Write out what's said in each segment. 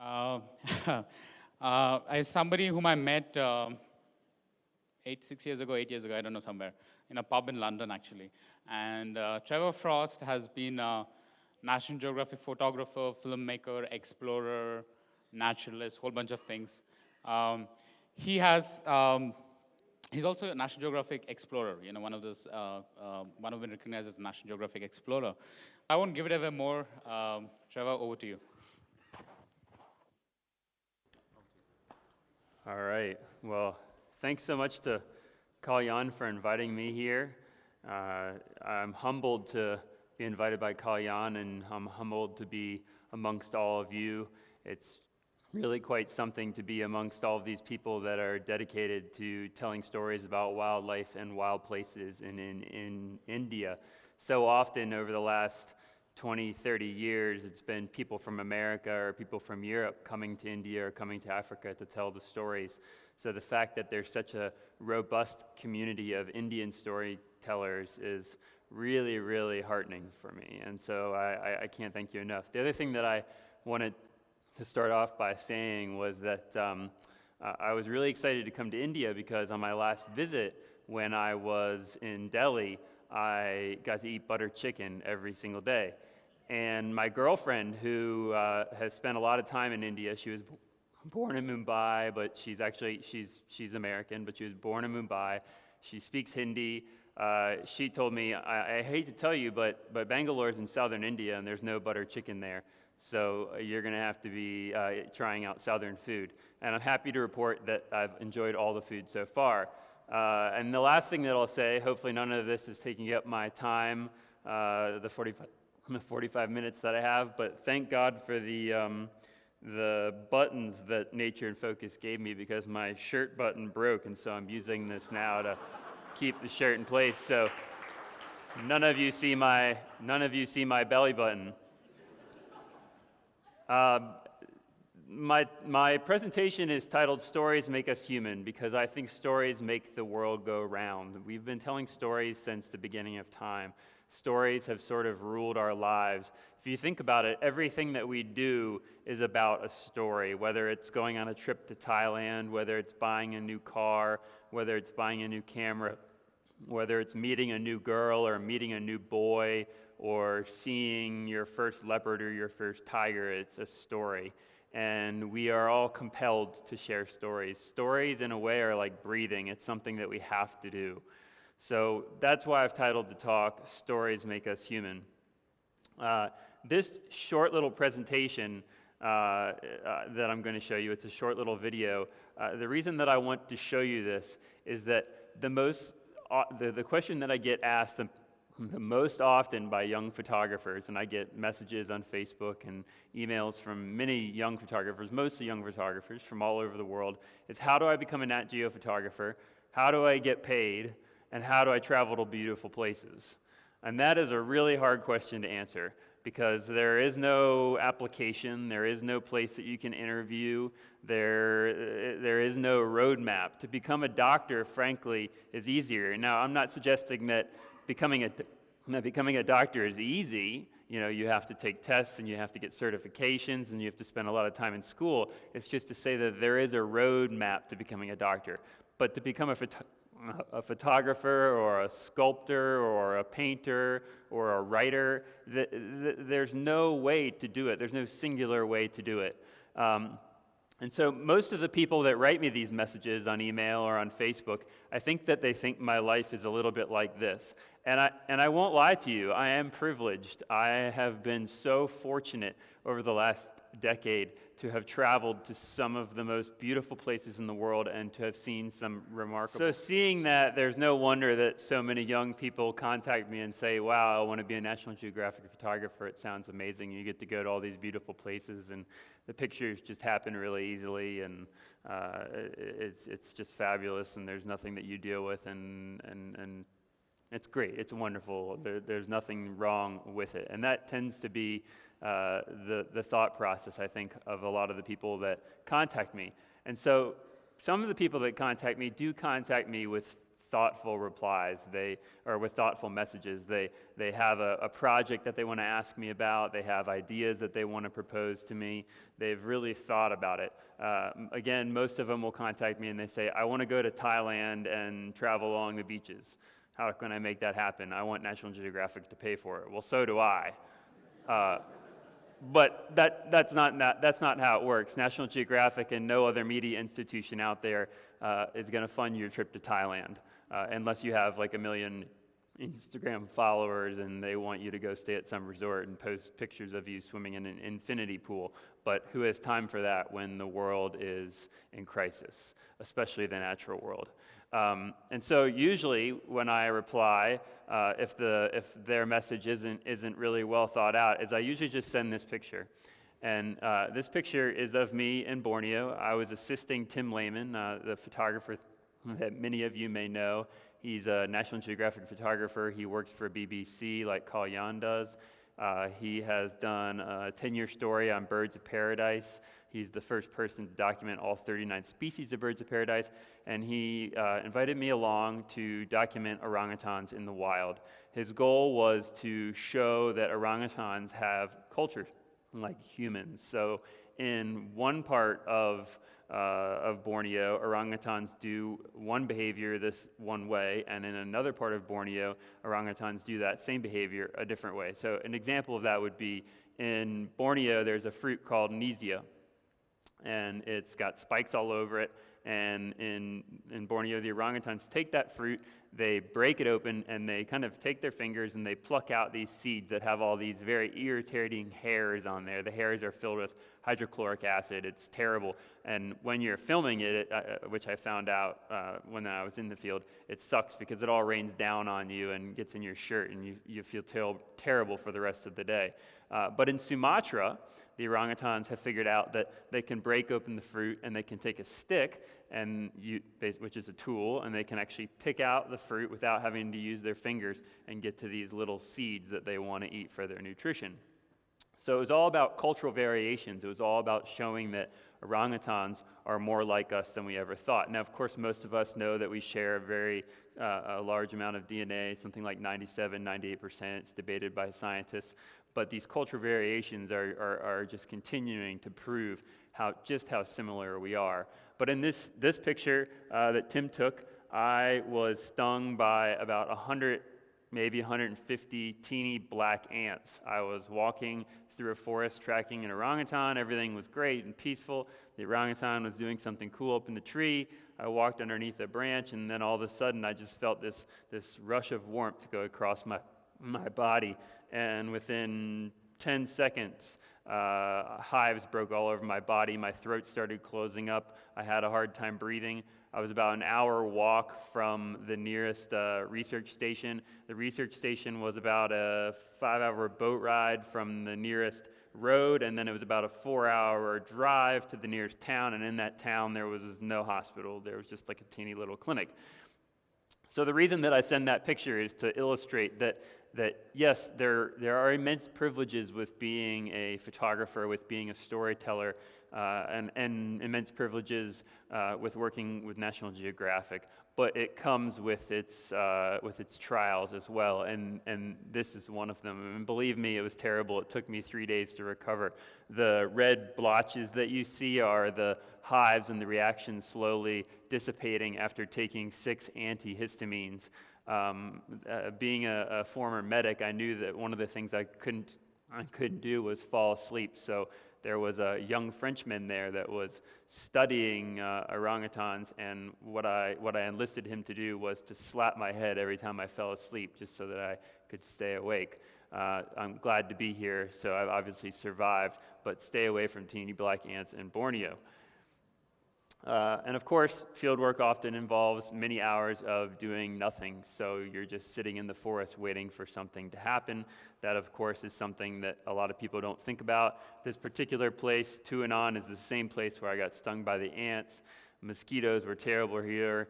Uh, as somebody whom I met 6 years ago, 8 years ago, I don't know, somewhere, in a pub in London, actually. And Trevor Frost has been a National Geographic photographer, filmmaker, explorer, naturalist, whole bunch of things. He has, he's also a National Geographic Explorer, one of those, one of them recognized as a National Geographic Explorer. I won't give it away more. Trevor, over to you. All right. Well, thanks so much to Kalyan for inviting me here. I'm humbled to be invited by Kalyan, and I'm humbled to be amongst all of you. It's really quite something to be amongst all of these people that are dedicated to telling stories about wildlife and wild places in India. So often over the last 20, 30 years, it's been people from America or people from Europe coming to India or coming to Africa to tell the stories. So the fact that there's such a robust community of Indian storytellers is really, really heartening for me. And so I can't thank you enough. The other thing that I wanted to start off by saying was that I was really excited to come to India because on my last visit when I was in Delhi, I got to eat butter chicken every single day. And my girlfriend, who has spent a lot of time in India, she was born in Mumbai, but she's American, but she was born in Mumbai. She speaks Hindi. She told me, I hate to tell you, but Bangalore's in southern India, and there's no butter chicken there. So you're going to have to be trying out southern food. And I'm happy to report that I've enjoyed all the food so far. And the last thing that I'll say, hopefully none of this is taking up my time, the 45 minutes that I have, but thank God for the buttons that Nature inFocus gave me because my shirt button broke, and so I'm using this now to keep the shirt in place. So none of you see my belly button. My presentation is titled Stories Make Us Human because I think stories make the world go round. We've been telling stories since the beginning of time. Stories have sort of ruled our lives. If you think about it, everything that we do is about a story, whether it's going on a trip to Thailand, whether it's buying a new car, whether it's buying a new camera, whether it's meeting a new girl or meeting a new boy, or seeing your first leopard or your first tiger. It's a story. And we are all compelled to share stories. Stories, in a way, are like breathing. It's something that we have to do. So that's why I've titled the talk, Stories Make Us Human. This short little presentation that I'm going to show you, it's a short little video. The reason that I want to show you this is that the question that I get asked the most often by young photographers, and I get messages on Facebook and emails from many young photographers, mostly young photographers from all over the world, is how do I become a Nat Geo photographer? How do I get paid? And how do I travel to beautiful places? And that is a really hard question to answer because there is no application, there is no place that you can interview, there is no roadmap. To become a doctor, frankly, is easier. Now, I'm not suggesting that becoming a doctor is easy. You have to take tests and you have to get certifications and you have to spend a lot of time in school. It's just to say that there is a roadmap to becoming a doctor. But to become a photographer or a sculptor or a painter or a writer, there's no way to do it. There's no singular way to do it. And so most of the people that write me these messages on email or on Facebook, I think that they think my life is a little bit like this. And I won't lie to you, I am privileged. I have been so fortunate over the last decade to have traveled to some of the most beautiful places in the world and to have seen some remarkable. So seeing that, there's no wonder that so many young people contact me and say, wow, I want to be a National Geographic photographer. It sounds amazing. You get to go to all these beautiful places and the pictures just happen really easily and it's just fabulous and there's nothing that you deal with and it's great. It's wonderful. There's nothing wrong with it. And that tends to be the thought process, I think, of a lot of the people that contact me. And so some of the people that contact me do contact me with thoughtful replies, or with thoughtful messages. They have a project that they want to ask me about. They have ideas that they want to propose to me. They've really thought about it. Again, most of them will contact me and they say, I want to go to Thailand and travel along the beaches. How can I make that happen? I want National Geographic to pay for it. Well, so do I. But that's not how it works. National Geographic and no other media institution out there is going to fund your trip to Thailand, unless you have like 1 million Instagram followers and they want you to go stay at some resort and post pictures of you swimming in an infinity pool. But who has time for that when the world is in crisis, especially the natural world? And so usually when I reply, if their message isn't really well thought out, is I usually just send this picture. And this picture is of me in Borneo. I was assisting Tim Lehman, the photographer that many of you may know. He's a National Geographic photographer. He works for BBC like Carl Jan does. He has done a 10-year story on birds of paradise. He's the first person to document all 39 species of birds of paradise, and he invited me along to document orangutans in the wild. His goal was to show that orangutans have culture like humans. So in one part of Borneo, orangutans do one behavior this one way, and in another part of Borneo, orangutans do that same behavior a different way. So an example of that would be in Borneo, there's a fruit called Nisia, and it's got spikes all over it. And in Borneo, the orangutans take that fruit, they break it open, and they kind of take their fingers and they pluck out these seeds that have all these very irritating hairs on there. The hairs are filled with hydrochloric acid. It's terrible. And when you're filming it, which I found out when I was in the field, it sucks because it all rains down on you and gets in your shirt, and you feel terrible for the rest of the day. But in Sumatra, the orangutans have figured out that they can break open the fruit and they can take a stick, which is a tool, and they can actually pick out the fruit without having to use their fingers and get to these little seeds that they want to eat for their nutrition. So it was all about cultural variations. It was all about showing that orangutans are more like us than we ever thought. Now, of course, most of us know that we share a large amount of DNA, something like 97, 98%. It's debated by scientists. But these cultural variations are just continuing to prove just how similar we are. But in this picture that Tim took, I was stung by about 100, maybe 150 teeny black ants. I was walking through a forest tracking an orangutan. Everything was great and peaceful. The orangutan was doing something cool up in the tree. I walked underneath a branch, and then all of a sudden I just felt this rush of warmth go across my body. And within 10 seconds, hives broke all over my body. My throat started closing up. I had a hard time breathing. I was about an hour walk from the nearest research station. The research station was about a 5-hour boat ride from the nearest road, and then it was about a 4-hour drive to the nearest town, and in that town there was no hospital. There was just like a teeny little clinic. So the reason that I send that picture is to illustrate that yes, there are immense privileges with being a photographer, with being a storyteller, and immense privileges with working with National Geographic. But it comes with its trials as well, and this is one of them. And believe me, it was terrible. It took me 3 days to recover. The red blotches that you see are the hives and the reaction slowly dissipating after taking 6 antihistamines. Being a former medic, I knew that one of the things I couldn't do was fall asleep. So there was a young Frenchman there that was studying orangutans, and what I enlisted him to do was to slap my head every time I fell asleep, just so that I could stay awake. I'm glad to be here, so I've obviously survived, but stay away from teeny black ants in Borneo. And of course, fieldwork often involves many hours of doing nothing, so you're just sitting in the forest waiting for something to happen. That, of course, is something that a lot of people don't think about. This particular place, Tuanon, is the same place where I got stung by the ants. Mosquitoes were terrible here.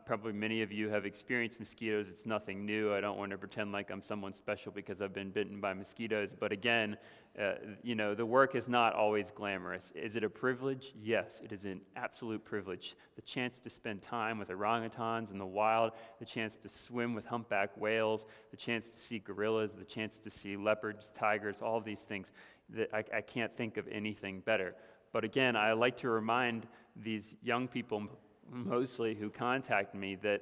Probably many of you have experienced mosquitoes. It's nothing new. I don't want to pretend like I'm someone special because I've been bitten by mosquitoes. But again, the work is not always glamorous. Is it a privilege? Yes, it is an absolute privilege. The chance to spend time with orangutans in the wild, the chance to swim with humpback whales, the chance to see gorillas, the chance to see leopards, tigers, all of these things. I can't think of anything better. But again, I like to remind these young people, mostly who contact me, that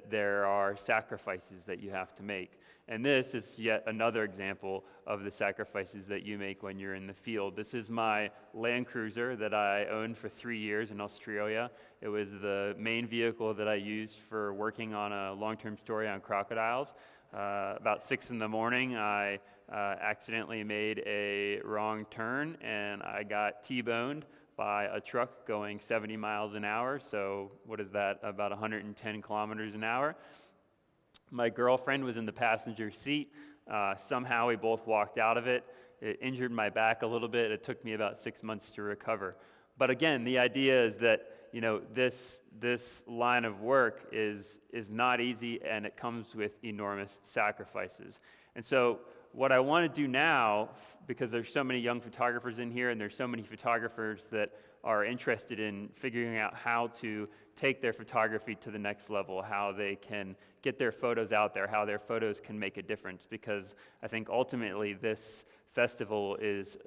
there are sacrifices that you have to make. And this is yet another example of the sacrifices that you make when you're in the field. This is my Land Cruiser that I owned for 3 years in Australia. It was the main vehicle that I used for working on a long-term story on crocodiles. About 6 in the morning, I accidentally made a wrong turn, and I got T-boned by a truck going 70 miles an hour. So what is that, about 110 kilometers an hour? My girlfriend was in the passenger seat. Somehow we both walked out of it. It injured my back a little bit. It took me about 6 months to recover. But again, the idea is that this line of work is not easy, and it comes with enormous sacrifices. And so what I want to do now, because there's so many young photographers in here, and there's so many photographers that are interested in figuring out how to take their photography to the next level, how they can get their photos out there, how their photos can make a difference, because I think ultimately this festival is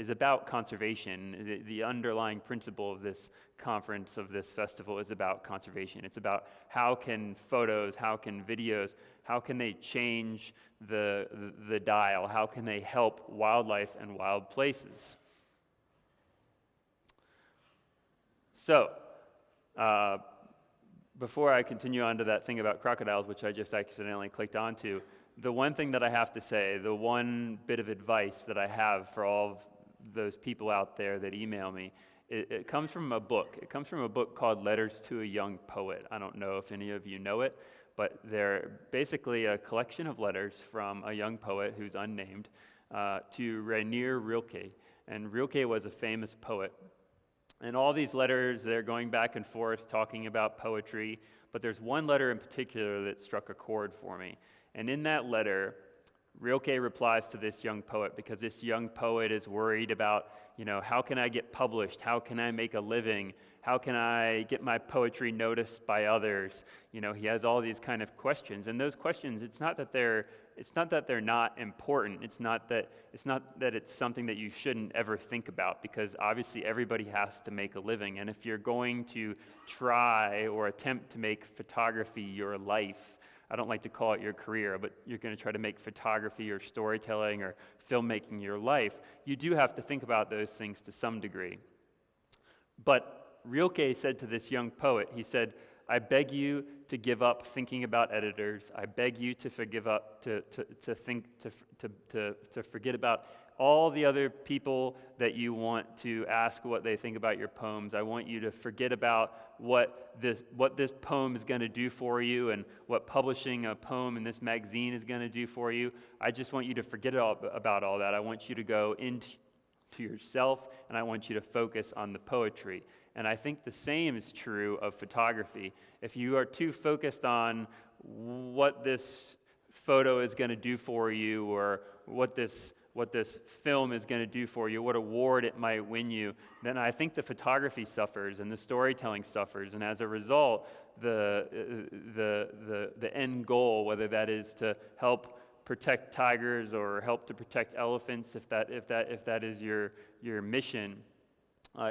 about conservation. The underlying principle of this conference, of this festival, is about conservation. It's about how can photos, how can videos, how can they change the dial? How can they help wildlife and wild places? So, before I continue on to that thing about crocodiles, which I just accidentally clicked onto, the one thing that I have to say, the one bit of advice that I have for all of those people out there that email me, it comes from a book. It comes from a book called Letters to a Young Poet. I don't know if any of you know it, but they're basically a collection of letters from a young poet who's unnamed to Rainier Rilke. And Rilke was a famous poet. And all these letters, they're going back and forth talking about poetry, but there's one letter in particular that struck a chord for me. And in that letter, Rilke replies to this young poet, because this young poet is worried about, how can I get published? How can I make a living? How can I get my poetry noticed by others? He has all these kind of questions. And those questions, it's not that they're not important. It's not that it's something that you shouldn't ever think about, because obviously everybody has to make a living. And if you're going to try or attempt to make photography your life, I don't like to call it your career, but you're going to try to make photography or storytelling or filmmaking your life, you do have to think about those things to some degree. But Rilke said to this young poet, he said, I beg you to give up thinking about editors. I beg you to forget about all the other people that you want to ask what they think about your poems. I want you to forget about what this poem is going to do for you and what publishing a poem in this magazine is going to do for you. I just want you to forget about all that. I want you to go into yourself, and I want you to focus on the poetry. And I think the same is true of photography. If you are too focused on what this photo is going to do for you, or what this film is going to do for you, what award it might win you, then I think the photography suffers and the storytelling suffers. And as a result, the end goal, whether that is to help protect tigers or help to protect elephants, if that is your mission,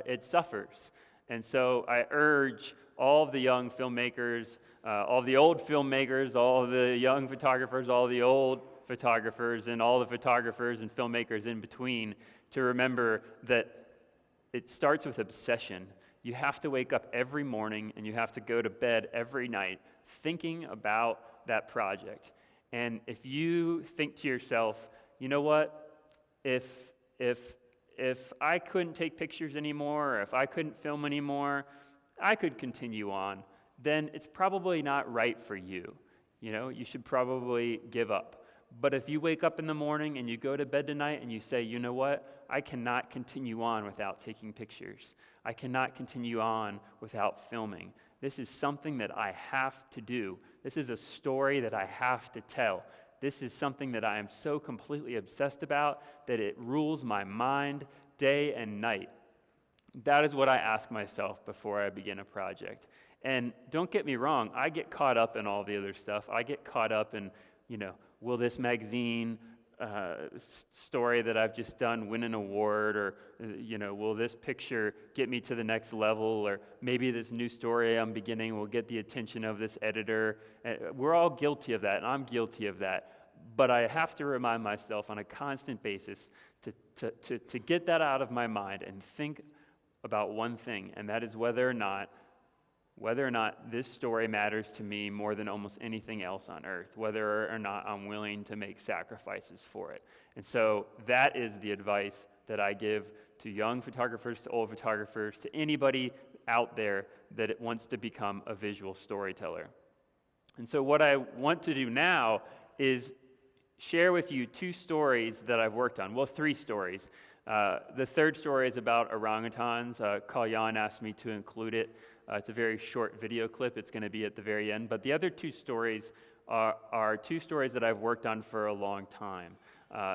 it suffers. And so I urge all of the young filmmakers, all of the old filmmakers, all of the young photographers, all the old photographers, and all the photographers and filmmakers in between to remember that it starts with obsession. You have to wake up every morning and you have to go to bed every night thinking about that project. And if you think to yourself, you know what, if I couldn't take pictures anymore, or if I couldn't film anymore, I could continue on, then it's probably not right for you. You should probably give up. But if you wake up in the morning and you go to bed tonight and you say, you know what, I cannot continue on without taking pictures. I cannot continue on without filming. This is something that I have to do. This is a story that I have to tell. This is something that I am so completely obsessed about that it rules my mind day and night. That is what I ask myself before I begin a project. And don't get me wrong, I get caught up in all the other stuff. I get caught up in, will this magazine story that I've just done win an award, or will this picture get me to the next level, or maybe this new story I'm beginning will get the attention of this editor. We're all guilty of that, and I'm guilty of that. But I have to remind myself on a constant basis to get that out of my mind and think about one thing, and that is whether or not this story matters to me more than almost anything else on earth, whether or not I'm willing to make sacrifices for it. And so that is the advice that I give to young photographers, to old photographers, to anybody out there that wants to become a visual storyteller. And so what I want to do now is share with you 2 stories that I've worked on. Well, 3 stories. The third story is about orangutans. Kalyan asked me to include it. It's a very short video clip. It's going to be at the very end. But the other 2 stories are 2 stories that I've worked on for a long time.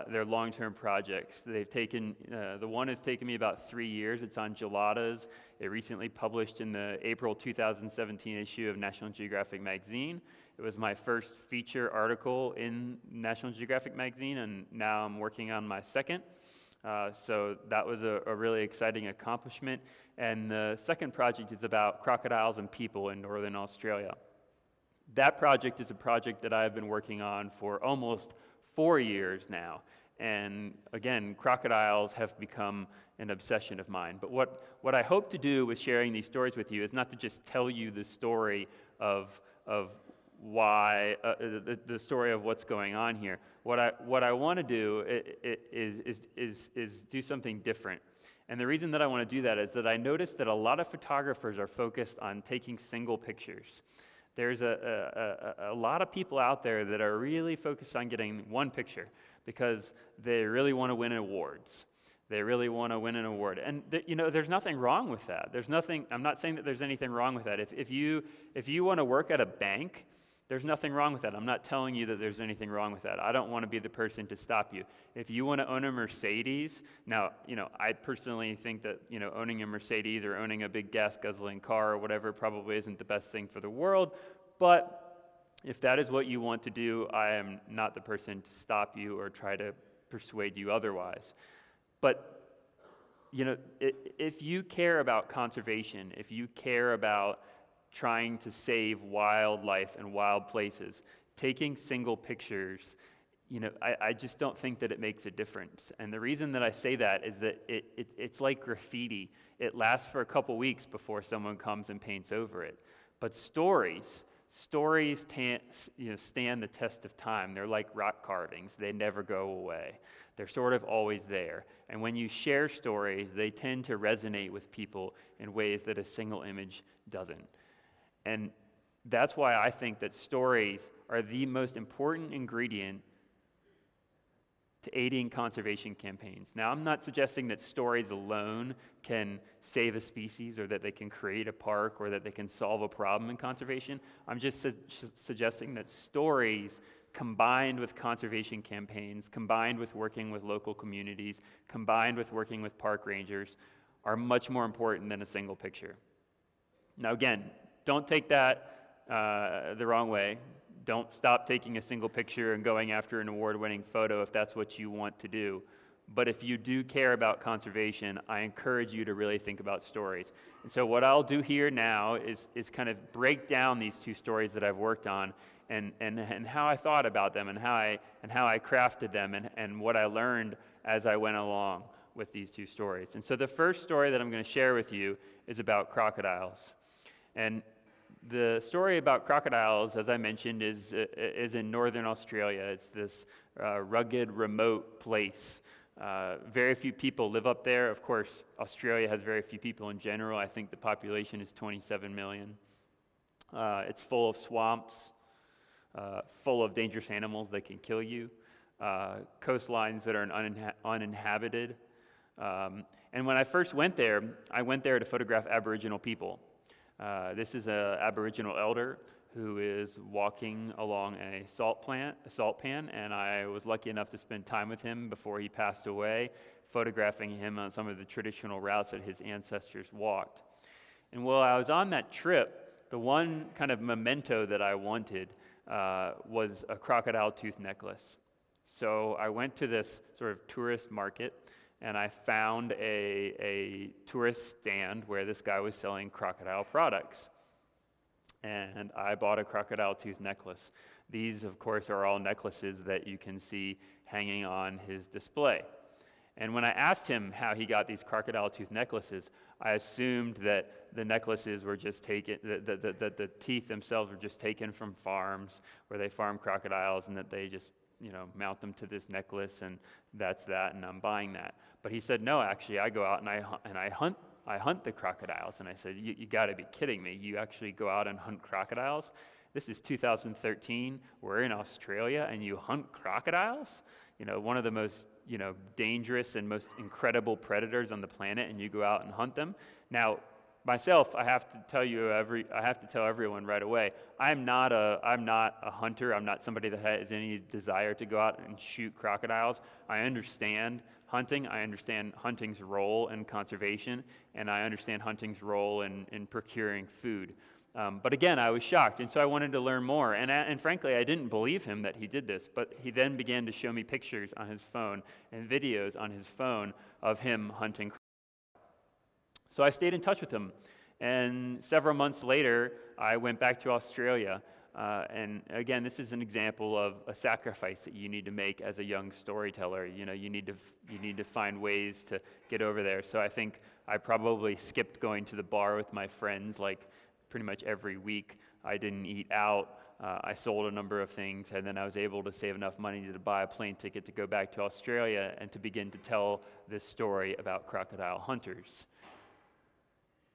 They're long-term projects. They've taken, the one has taken me about 3 years. It's on geladas. It recently published in the April 2017 issue of National Geographic Magazine. It was my first feature article in National Geographic Magazine, and now I'm working on my second. So that was a really exciting accomplishment. And the second project is about crocodiles and people in northern Australia. That project is a project that I've been working on for almost 4 years now. And again, crocodiles have become an obsession of mine. But what I hope to do with sharing these stories with you is not to just tell you the story of why, the story of what's going on here. What I want to do is do something different. And the reason that I want to do that is that I noticed that a lot of photographers are focused on taking single pictures. There's a lot of people out there that are really focused on getting one picture because they really want to win awards. They really want to win an award. And there's nothing wrong with that. I'm not saying that there's anything wrong with that. If you want to work at a bank, there's nothing wrong with that. I'm not telling you that there's anything wrong with that. I don't want to be the person to stop you. If you want to own a Mercedes, now, I personally think that, owning a Mercedes or owning a big gas-guzzling car or whatever probably isn't the best thing for the world. But if that is what you want to do, I am not the person to stop you or try to persuade you otherwise. But, if you care about conservation, if you care about trying to save wildlife and wild places, taking single pictures, I just don't think that it makes a difference. And the reason that I say that is that it's like graffiti. It lasts for a couple weeks before someone comes and paints over it. But stories stand the test of time. They're like rock carvings. They never go away. They're sort of always there. And when you share stories, they tend to resonate with people in ways that a single image doesn't. And that's why I think that stories are the most important ingredient to aiding conservation campaigns. Now, I'm not suggesting that stories alone can save a species or that they can create a park or that they can solve a problem in conservation. I'm just suggesting that stories combined with conservation campaigns, combined with working with local communities, combined with working with park rangers, are much more important than a single picture. Now, again, don't take that the wrong way. Don't stop taking a single picture and going after an award-winning photo if that's what you want to do. But if you do care about conservation, I encourage you to really think about stories. And so what I'll do here now is kind of break down these 2 stories that I've worked on and how I thought about them and how I crafted them and what I learned as I went along with these 2 stories. And so the first story that I'm going to share with you is about crocodiles. And the story about crocodiles, as I mentioned, is in northern Australia. It's this rugged, remote place. Very few people live up there. Of course, Australia has very few people in general. I think the population is 27 million. It's full of swamps, full of dangerous animals that can kill you, coastlines that are uninhabited. And when I first went there, I went there to photograph Aboriginal people. This is an Aboriginal elder who is walking along a salt pan, and I was lucky enough to spend time with him before he passed away, photographing him on some of the traditional routes that his ancestors walked. And while I was on that trip, the one kind of memento that I wanted was a crocodile tooth necklace. So I went to this sort of tourist market, and I found a tourist stand where this guy was selling crocodile products. And I bought a crocodile tooth necklace. These, of course, are all necklaces that you can see hanging on his display. And when I asked him how he got these crocodile tooth necklaces, I assumed that the necklaces were just taken, the teeth themselves were just taken from farms where they farm crocodiles, and that they just, mount them to this necklace, and that's that, and I'm buying that. But he said, no, actually, I go out and I hunt the crocodiles. And I said, you got to be kidding me. You actually go out and hunt crocodiles? This is 2013. We're in Australia, and you hunt crocodiles? One of the most, dangerous and most incredible predators on the planet, and you go out and hunt them? Now, myself, I have to tell everyone right away, I'm not a hunter. I'm not somebody that has any desire to go out and shoot crocodiles. I understand hunting. I understand hunting's role in conservation, and I understand hunting's role in procuring food. But again, I was shocked, and so I wanted to learn more. And frankly, I didn't believe him that he did this, but he then began to show me pictures on his phone and videos on his phone of him hunting crocodiles. So I stayed in touch with him, and several months later, I went back to Australia. And again, this is an example of a sacrifice that you need to make as a young storyteller. You need to find ways to get over there. So I think I probably skipped going to the bar with my friends like pretty much every week. I didn't eat out. I sold a number of things, and then I was able to save enough money to buy a plane ticket to go back to Australia and to begin to tell this story about crocodile hunters.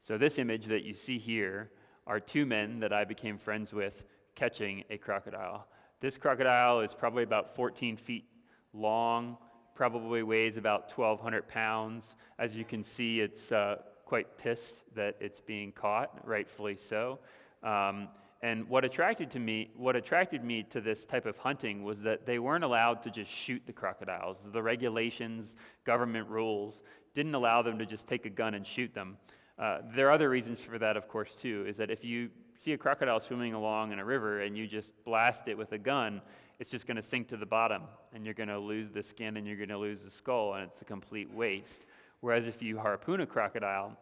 So this image that you see here are two men that I became friends with catching a crocodile. This crocodile is probably about 14 feet long, probably weighs about 1,200 pounds. As you can see, it's quite pissed that it's being caught, rightfully so. And what attracted me to this type of hunting was that they weren't allowed to just shoot the crocodiles. The regulations, government rules, didn't allow them to just take a gun and shoot them. There are other reasons for that, of course, too, is that if you see a crocodile swimming along in a river and you just blast it with a gun, it's just going to sink to the bottom, and you're going to lose the skin and you're going to lose the skull, and it's a complete waste. Whereas if you harpoon a crocodile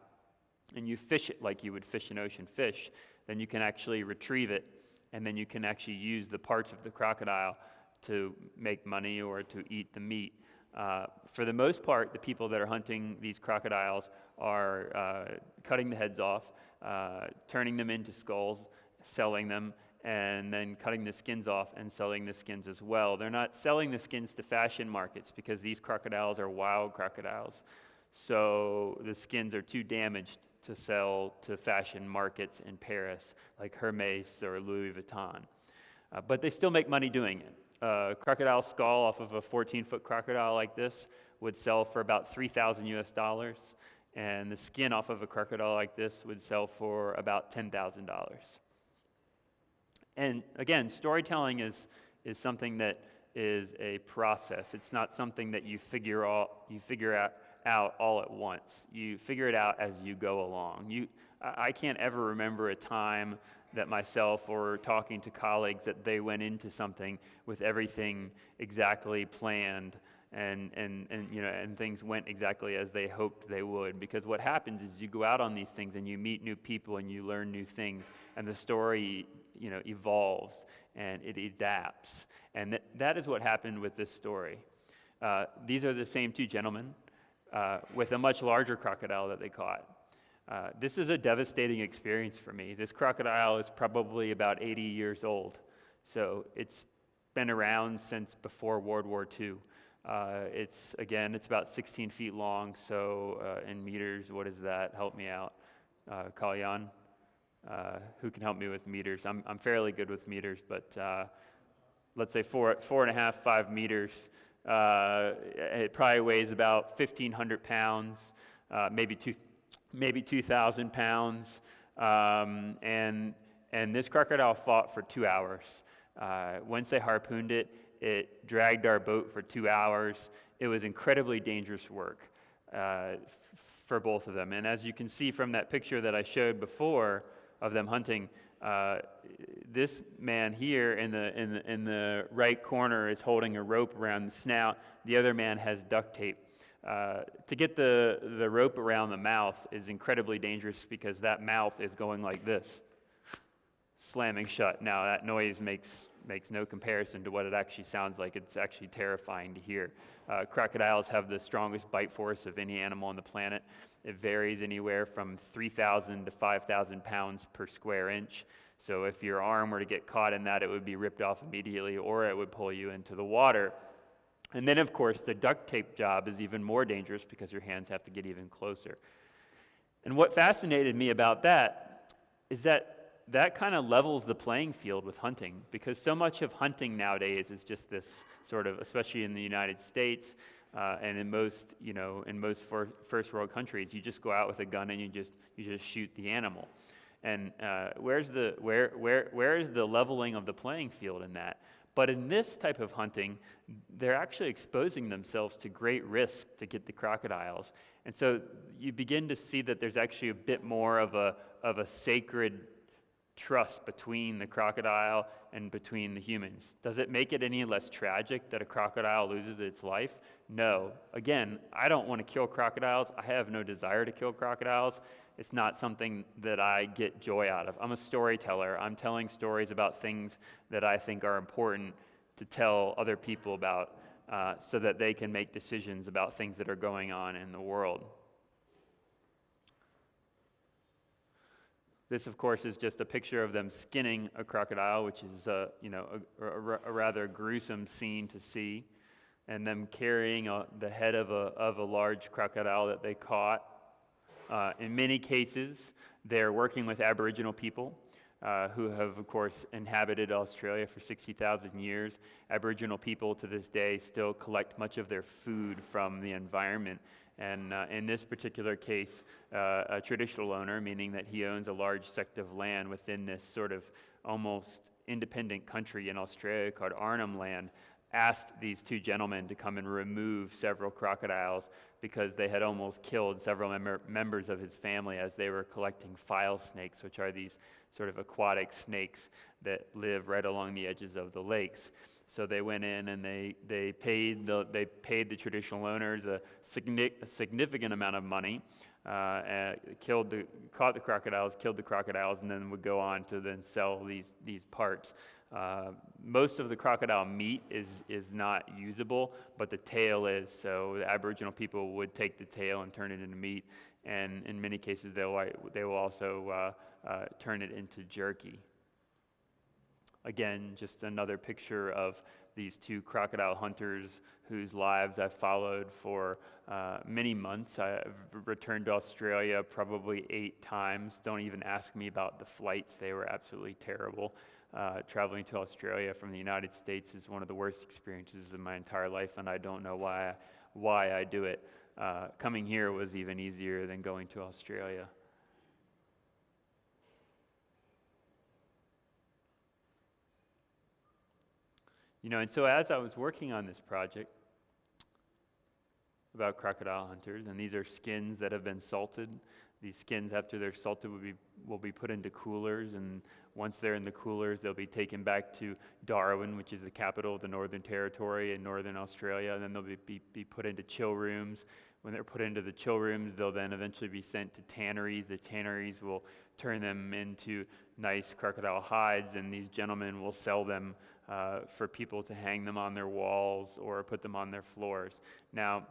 and you fish it like you would fish an ocean fish, then you can actually retrieve it, and then you can actually use the parts of the crocodile to make money or to eat the meat. For the most part, the people that are hunting these crocodiles are cutting the heads off, turning them into skulls, selling them, and then cutting the skins off and selling the skins as well. They're not selling the skins to fashion markets because these crocodiles are wild crocodiles. So the skins are too damaged to sell to fashion markets in Paris, like Hermes or Louis Vuitton. But they still make money doing it. A crocodile skull off of a 14-foot crocodile like this would sell for about $3,000 US, and the skin off of a crocodile like this would sell for about $10,000. And again, storytelling is something that is a process. It's not something that you figure out all at once. You figure it out as you go along. I can't ever remember a time that myself or talking to colleagues that they went into something with everything exactly planned and things went exactly as they hoped they would. Because what happens is you go out on these things and you meet new people and you learn new things, and the story evolves and it adapts. And that is what happened with this story. These are the same two gentlemen with a much larger crocodile that they caught. This is a devastating experience for me. This crocodile is probably about 80 years old, so it's been around since before World War II. It's about 16 feet long, so in meters, what is that? Help me out. Kalyan, who can help me with meters? I'm fairly good with meters, but let's say 4.5, 5 meters. It probably weighs about 1,500 pounds, maybe 2,000 pounds. And this crocodile fought for 2 hours. Once they harpooned it, it dragged our boat for 2 hours. It was incredibly dangerous work for both of them. And as you can see from that picture that I showed before of them hunting, this man here in the right corner is holding a rope around the snout. The other man has duct tape. To get the rope around the mouth is incredibly dangerous because that mouth is going like this, slamming shut. Now that noise makes no comparison to what it actually sounds like. It's actually terrifying to hear. Crocodiles have the strongest bite force of any animal on the planet. It varies anywhere from 3,000 to 5,000 pounds per square inch. So if your arm were to get caught in that, it would be ripped off immediately, or it would pull you into the water. And then, of course, the duct tape job is even more dangerous because your hands have to get even closer. And what fascinated me about that is that kind of levels the playing field with hunting, because so much of hunting nowadays is just this sort of, especially in the United States and in most first world countries, you just go out with a gun and you just shoot the animal. And where is the leveling of the playing field in that? But in this type of hunting, they're actually exposing themselves to great risk to get the crocodiles. And so you begin to see that there's actually a bit more of a sacred trust between the crocodile and between the humans. Does it make it any less tragic that a crocodile loses its life? No. Again, I don't want to kill crocodiles. I have no desire to kill crocodiles. It's not something that I get joy out of. I'm a storyteller. I'm telling stories about things that I think are important to tell other people about so that they can make decisions about things that are going on in the world. This, of course, is just a picture of them skinning a crocodile, which is a rather gruesome scene to see, and them carrying the head of a large crocodile that they caught. In many cases, they're working with Aboriginal people who have, of course, inhabited Australia for 60,000 years. Aboriginal people to this day still collect much of their food from the environment. And in this particular case, a traditional owner, meaning that he owns a large sect of land within this sort of almost independent country in Australia called Arnhem Land, asked these two gentlemen to come and remove several crocodiles because they had almost killed several members of his family as they were collecting file snakes, which are these sort of aquatic snakes that live right along the edges of the lakes. So they went in and they paid the traditional owners a significant amount of money, caught the crocodiles, killed the crocodiles, and then would go on to then sell these parts. Most of the crocodile meat is not usable, but the tail is. So the Aboriginal people would take the tail and turn it into meat, and in many cases they will also turn it into jerky. Again, just another picture of these two crocodile hunters whose lives I've followed for many months. I've returned to Australia probably 8 times. Don't even ask me about the flights. They were absolutely terrible. Traveling to Australia from the United States is one of the worst experiences of my entire life, and I don't know why I do it. Coming here was even easier than going to Australia. And so as I was working on this project about crocodile hunters, and these are skins that have been salted. These skins, after they're salted, will be put into coolers, and once they're in the coolers, they'll be taken back to Darwin, which is the capital of the Northern Territory in Northern Australia, and then they'll be put into chill rooms. When they're put into the chill rooms, they'll then eventually be sent to tanneries. The tanneries will turn them into nice crocodile hides, and these gentlemen will sell them for people to hang them on their walls or put them on their floors. Now,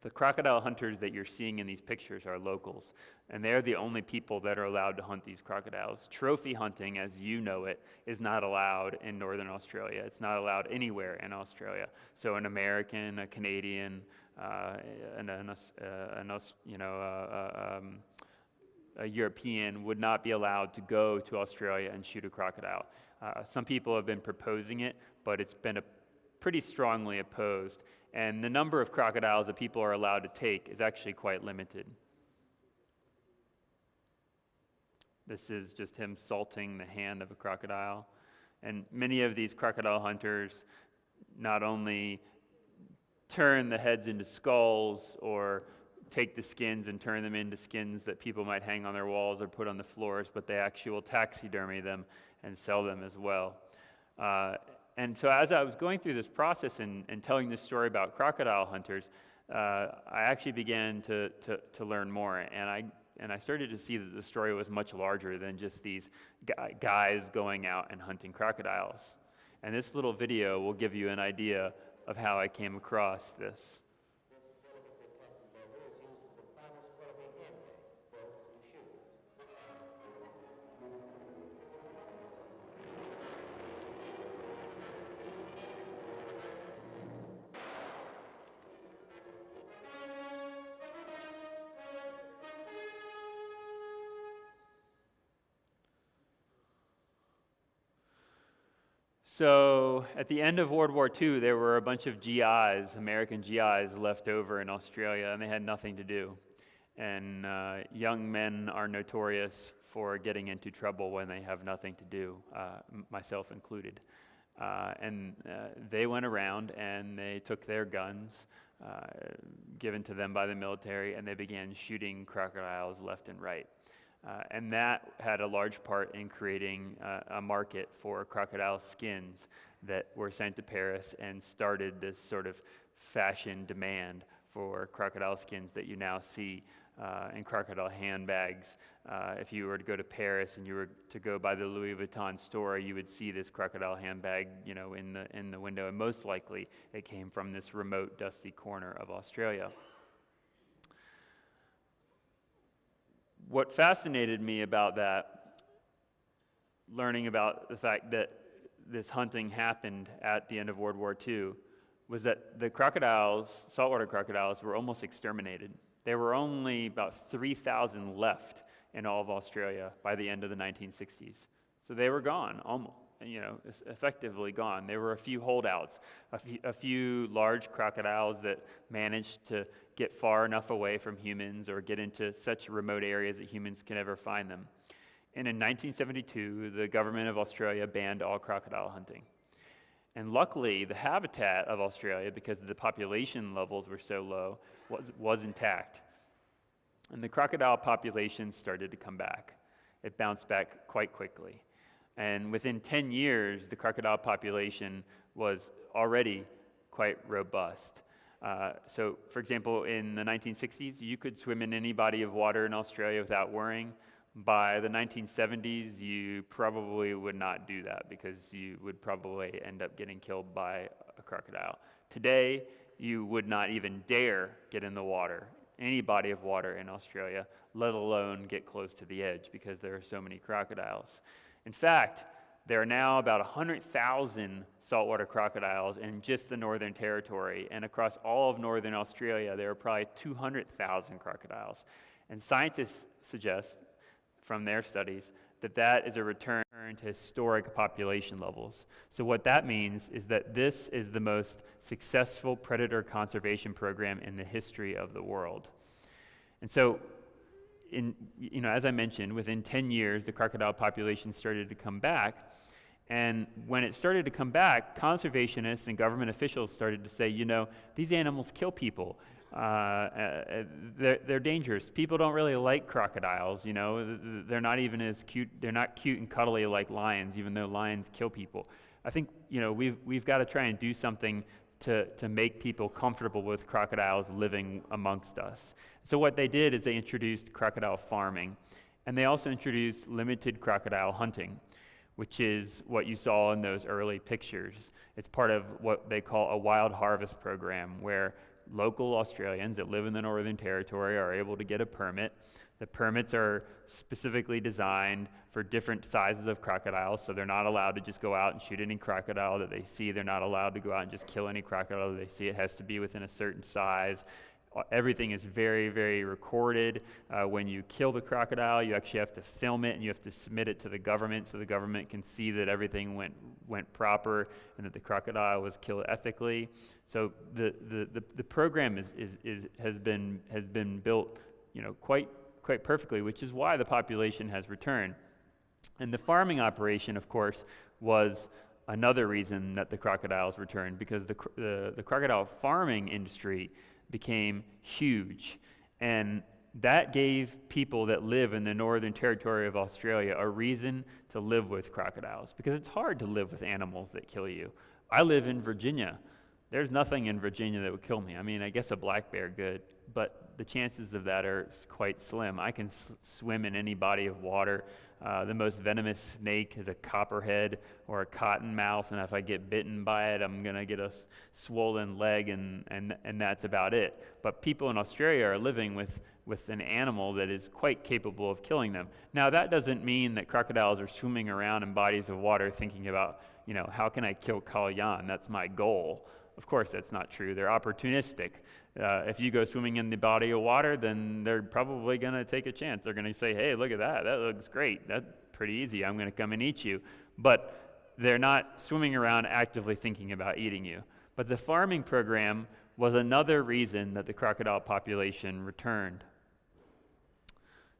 the crocodile hunters that you're seeing in these pictures are locals, and they're the only people that are allowed to hunt these crocodiles. Trophy hunting, as you know it, is not allowed in Northern Australia. It's not allowed anywhere in Australia. So an American, a Canadian, a European would not be allowed to go to Australia and shoot a crocodile. Some people have been proposing it, but it's been pretty strongly opposed. And the number of crocodiles that people are allowed to take is actually quite limited. This is just him salting the hand of a crocodile. And many of these crocodile hunters not only turn the heads into skulls or take the skins and turn them into skins that people might hang on their walls or put on the floors, but they actually will taxidermy them and sell them as well. And so as I was going through this process and telling this story about crocodile hunters, I actually began to learn more, and I started to see that the story was much larger than just these guys going out and hunting crocodiles. And this little video will give you an idea of how I came across this. So at the end of World War II, there were a bunch of GIs, American GIs, left over in Australia, and they had nothing to do. And young men are notorious for getting into trouble when they have nothing to do, myself included. And they went around and they took their guns given to them by the military, and they began shooting crocodiles left and right. And that had a large part in creating a market for crocodile skins that were sent to Paris and started this sort of fashion demand for crocodile skins that you now see in crocodile handbags. If you were to go to Paris and you were to go by the Louis Vuitton store, you would see this crocodile handbag, you know, in the window, and most likely it came from this remote, dusty corner of Australia. What fascinated me about that, learning about the fact that this hunting happened at the end of World War II, was that the crocodiles, saltwater crocodiles, were almost exterminated. There were only about 3,000 left in all of Australia by the end of the 1960s. So they were gone, almost, you know, effectively gone. There were a few holdouts, a few large crocodiles that managed to get far enough away from humans or get into such remote areas that humans can never find them. And in 1972, the government of Australia banned all crocodile hunting. And luckily, the habitat of Australia, because the population levels were so low, was intact. And the crocodile population started to come back. It bounced back quite quickly. And within 10 years, the crocodile population was already quite robust. So, for example, in the 1960s, you could swim in any body of water in Australia without worrying. By the 1970s, you probably would not do that because you would probably end up getting killed by a crocodile. Today, you would not even dare get in the water, any body of water in Australia, let alone get close to the edge because there are so many crocodiles. In fact, there are now about 100,000 saltwater crocodiles in just the Northern Territory, and across all of Northern Australia, there are probably 200,000 crocodiles. And scientists suggest, from their studies, that that is a return to historic population levels. So what that means is that this is the most successful predator conservation program in the history of the world. And so, as I mentioned, within 10 years, the crocodile population started to come back. And when it started to come back, conservationists and government officials started to say, these animals kill people. They're dangerous. People don't really like crocodiles, They're not even as cute. They're not cute and cuddly like lions, even though lions kill people. I think, we've got to try and do something to make people comfortable with crocodiles living amongst us. So what they did is they introduced crocodile farming, and they also introduced limited crocodile hunting, which is what you saw in those early pictures. It's part of what they call a wild harvest program, where local Australians that live in the Northern Territory are able to get a permit. The permits are specifically designed for different sizes of crocodiles, so they're not allowed to just go out and shoot any crocodile that they see. They're not allowed to go out and just kill any crocodile that they see. It has to be within a certain size. Everything is very, very recorded. When you kill the crocodile, you actually have to film it and you have to submit it to the government so the government can see that everything went proper and that the crocodile was killed ethically. So the program has been built, quite perfectly, which is why the population has returned. And the farming operation, of course, was another reason that the crocodiles returned, because the crocodile farming industry became huge, and that gave people that live in the Northern Territory of Australia a reason to live with crocodiles, because it's hard to live with animals that kill you. I live in Virginia. There's nothing in Virginia that would kill me. I mean, I guess a black bear could, but the chances of that are quite slim. I can swim in any body of water. The most venomous snake is a copperhead or a cottonmouth, and if I get bitten by it, I'm going to get a swollen leg, and that's about it. But people in Australia are living with an animal that is quite capable of killing them. Now, that doesn't mean that crocodiles are swimming around in bodies of water thinking about, how can I kill Kalyan? That's my goal. Of course, that's not true. They're opportunistic. If you go swimming in the body of water, then they're probably going to take a chance. They're going to say, hey, look at that. That looks great. That's pretty easy. I'm going to come and eat you. But they're not swimming around actively thinking about eating you. But the farming program was another reason that the crocodile population returned.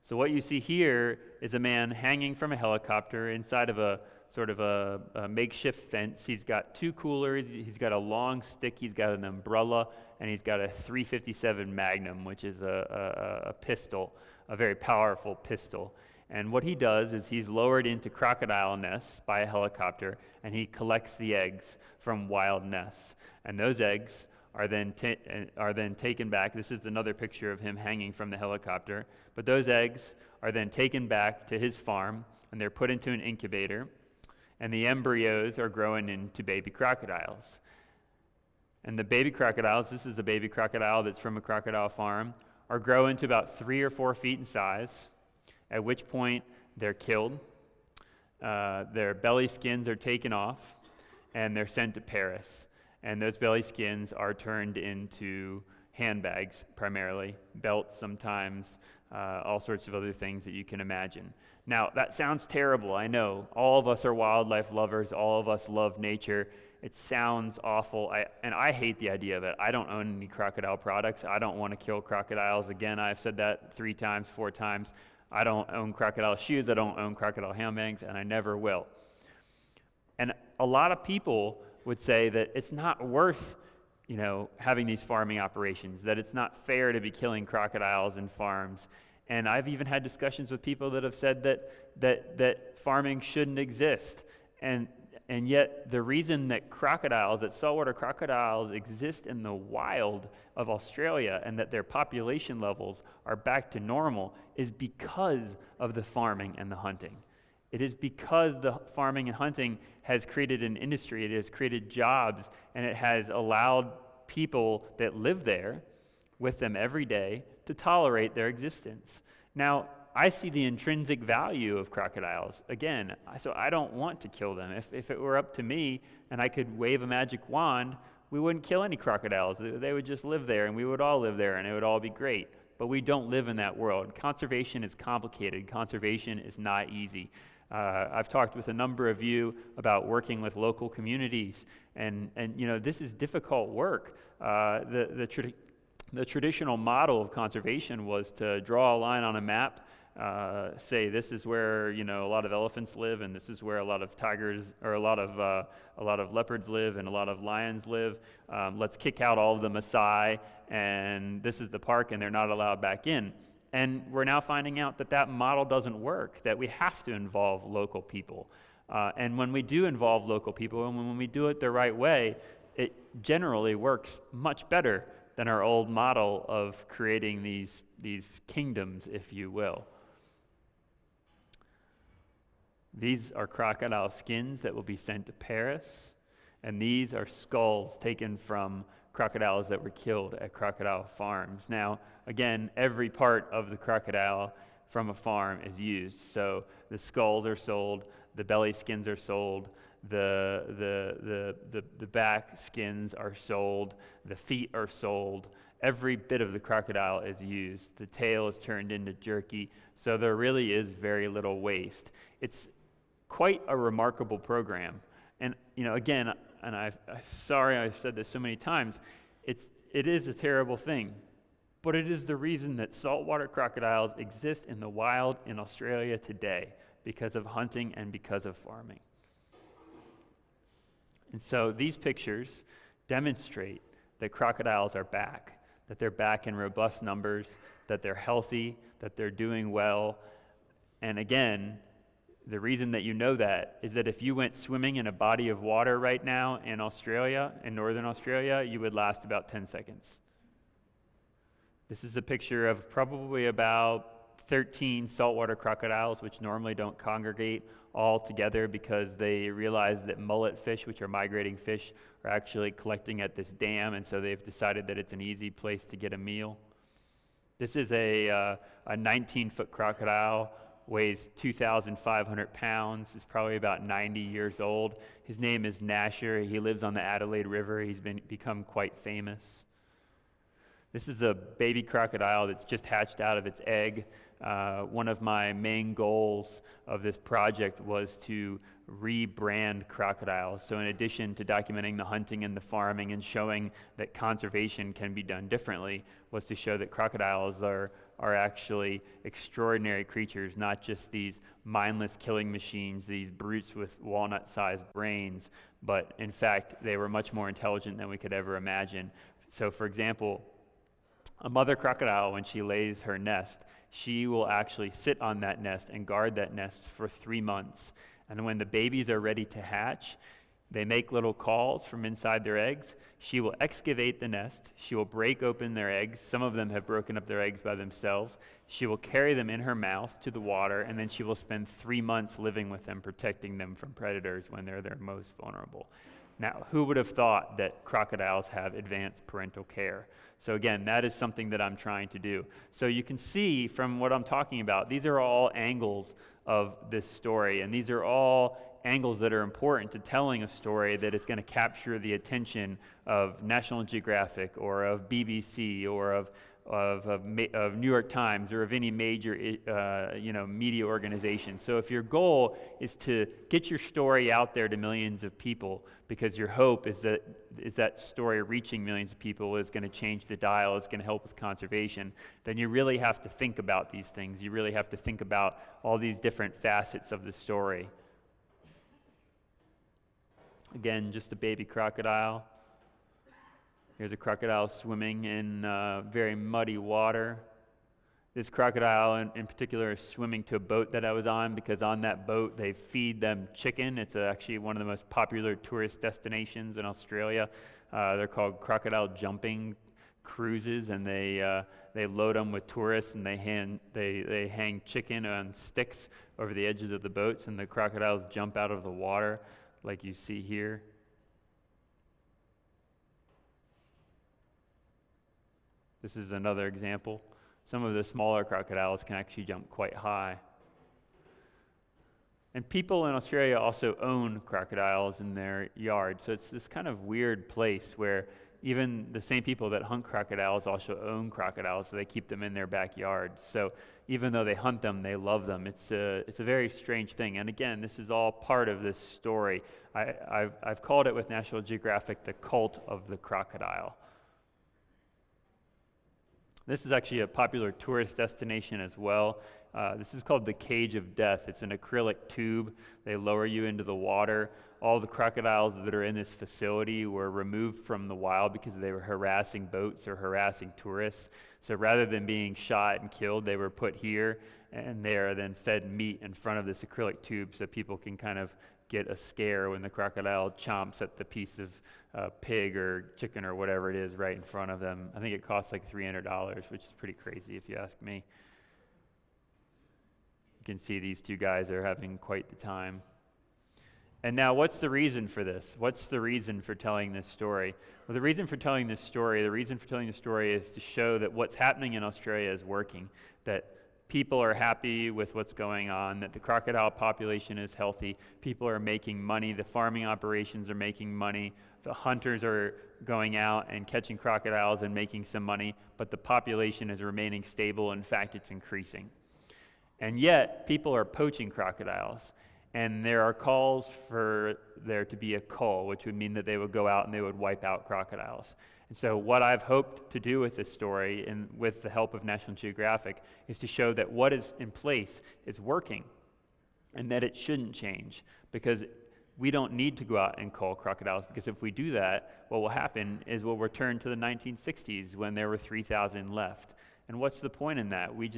So what you see here is a man hanging from a helicopter inside of a sort of a makeshift fence. He's got two coolers, he's got a long stick, he's got an umbrella, and he's got a .357 Magnum, which is a pistol, a very powerful pistol. And what he does is he's lowered into crocodile nests by a helicopter, and he collects the eggs from wild nests. And those eggs are then taken back. This is another picture of him hanging from the helicopter. But those eggs are then taken back to his farm, and they're put into an incubator. And the embryos are growing into baby crocodiles. And the baby crocodiles, this is a baby crocodile that's from a crocodile farm, are growing to about 3 or 4 feet in size, at which point they're killed. Their belly skins are taken off, and they're sent to Paris. And those belly skins are turned into handbags, primarily, belts sometimes, all sorts of other things that you can imagine. Now, that sounds terrible, I know. All of us are wildlife lovers. All of us love nature. It sounds awful, and I hate the idea of it. I don't own any crocodile products. I don't want to kill crocodiles. Again, I've said that 3 times, 4 times. I don't own crocodile shoes. I don't own crocodile handbags, and I never will. And a lot of people would say that it's not worth, having these farming operations, that it's not fair to be killing crocodiles in farms. And I've even had discussions with people that have said that farming shouldn't exist. And yet the reason that saltwater crocodiles exist in the wild of Australia and that their population levels are back to normal is because of the farming and the hunting. It is because the farming and hunting has created an industry, it has created jobs, and it has allowed people that live there with them every day to tolerate their existence. Now, I see the intrinsic value of crocodiles. Again, so I don't want to kill them. If it were up to me and I could wave a magic wand, we wouldn't kill any crocodiles. They would just live there, and we would all live there, and it would all be great. But we don't live in that world. Conservation is complicated. Conservation is not easy. I've talked with a number of you about working with local communities, and this is difficult work. The traditional model of conservation was to draw a line on a map, say this is where a lot of elephants live, and this is where a lot of tigers or a lot of leopards live, and a lot of lions live. Let's kick out all of the Maasai, and this is the park, and they're not allowed back in. And we're now finding out that model doesn't work, that we have to involve local people. And when we do involve local people, and when we do it the right way, it generally works much better than our old model of creating these kingdoms, if you will. These are crocodile skins that will be sent to Paris, and these are skulls taken from crocodiles that were killed at crocodile farms. Now, again, every part of the crocodile from a farm is used. So the skulls are sold, the belly skins are sold, the back skins are sold, the feet are sold, every bit of the crocodile is used. The tail is turned into jerky, so there really is very little waste. It's quite a remarkable program. And again, and I'm sorry I've said this so many times, it is a terrible thing, but it is the reason that saltwater crocodiles exist in the wild in Australia today, because of hunting and because of farming. And so these pictures demonstrate that crocodiles are back, that they're back in robust numbers, that they're healthy, that they're doing well. And again, the reason that you know that is that if you went swimming in a body of water right now in Australia, in northern Australia, you would last about 10 seconds. This is a picture of probably about 13 saltwater crocodiles, which normally don't congregate all together because they realize that mullet fish, which are migrating fish, are actually collecting at this dam, and so they've decided that it's an easy place to get a meal. This is a 19-foot crocodile, weighs 2,500 pounds, is probably about 90 years old. His name is Nasher. He lives on the Adelaide River. He's become quite famous. This is a baby crocodile that's just hatched out of its egg. One of my main goals of this project was to rebrand crocodiles. So in addition to documenting the hunting and the farming and showing that conservation can be done differently, was to show that crocodiles are actually extraordinary creatures, not just these mindless killing machines, these brutes with walnut-sized brains, but in fact, they were much more intelligent than we could ever imagine. So for example, a mother crocodile, when she lays her nest, she will actually sit on that nest and guard that nest for 3 months. And when the babies are ready to hatch, they make little calls from inside their eggs. She will excavate the nest. She will break open their eggs. Some of them have broken up their eggs by themselves. She will carry them in her mouth to the water, and then she will spend 3 months living with them, protecting them from predators when they're their most vulnerable. Now, who would have thought that crocodiles have advanced parental care? So again, that is something that I'm trying to do. So you can see from what I'm talking about, these are all angles of this story, and these are all angles that are important to telling a story that is going to capture the attention of National Geographic or of BBC or of New York Times or of any major media organization. So if your goal is to get your story out there to millions of people, because your hope is that story reaching millions of people is going to change the dial, it's going to help with conservation, then you really have to think about these things. You really have to think about all these different facets of the story. Again, just a baby crocodile. Here's a crocodile swimming in very muddy water. This crocodile in particular is swimming to a boat that I was on, because on that boat they feed them chicken. It's actually one of the most popular tourist destinations in Australia. They're called crocodile jumping cruises, and they load them with tourists, and they hang chicken on sticks over the edges of the boats, and the crocodiles jump out of the water like you see here. This is another example. Some of the smaller crocodiles can actually jump quite high. And people in Australia also own crocodiles in their yard. So it's this kind of weird place where even the same people that hunt crocodiles also own crocodiles, so they keep them in their backyard. So even though they hunt them, they love them. It's a very strange thing. And again, this is all part of this story. I've called it with National Geographic the cult of the crocodile. This is actually a popular tourist destination as well. This is called the Cage of Death. It's an acrylic tube. They lower you into the water. All the crocodiles that are in this facility were removed from the wild because they were harassing boats or harassing tourists. So rather than being shot and killed, they were put here, and they are then fed meat in front of this acrylic tube so people can kind of get a scare when the crocodile chomps at the piece of pig or chicken or whatever it is right in front of them. I think it costs like $300, which is pretty crazy if you ask me. You can see these two guys are having quite the time. And now, what's the reason for this? What's the reason for telling this story? Well, the reason for telling this story is to show that what's happening in Australia is working, that people are happy with what's going on, that the crocodile population is healthy, people are making money, the farming operations are making money, the hunters are going out and catching crocodiles and making some money, but the population is remaining stable. In fact, it's increasing. And yet, people are poaching crocodiles. And there are calls for there to be a cull, which would mean that they would go out and they would wipe out crocodiles. And so what I've hoped to do with this story, and with the help of National Geographic, is to show that what is in place is working and that it shouldn't change, because we don't need to go out and cull crocodiles, because if we do that, what will happen is we'll return to the 1960s when there were 3,000 left. And what's the point in that? We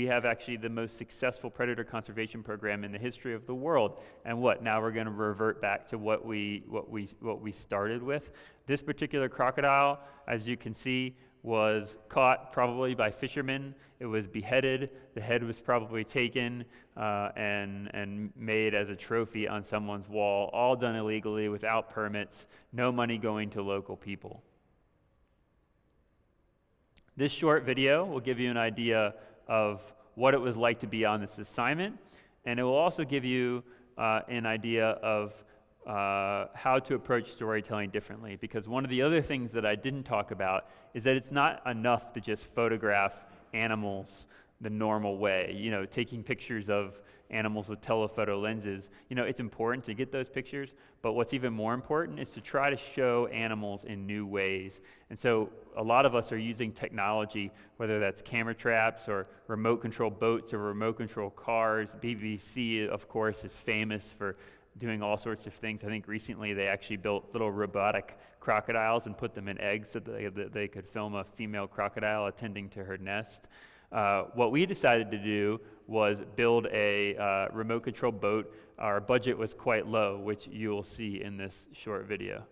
have actually the most successful predator conservation program in the history of the world. And what, now we're going to revert back to what we started with? This particular crocodile, as you can see, was caught probably by fishermen. It was beheaded. The head was probably taken and made as a trophy on someone's wall, all done illegally without permits, no money going to local people. This short video will give you an idea of what it was like to be on this assignment, and it will also give you an idea of how to approach storytelling differently, because one of the other things that I didn't talk about is that it's not enough to just photograph animals the normal way, taking pictures of animals with telephoto lenses. It's important to get those pictures, but what's even more important is to try to show animals in new ways. And so a lot of us are using technology, whether that's camera traps or remote control boats or remote control cars. BBC, of course, is famous for doing all sorts of things. I think recently they actually built little robotic crocodiles and put them in eggs so that they could film a female crocodile attending to her nest. What we decided to do was build a remote control boat. Our budget was quite low, which you will see in this short video.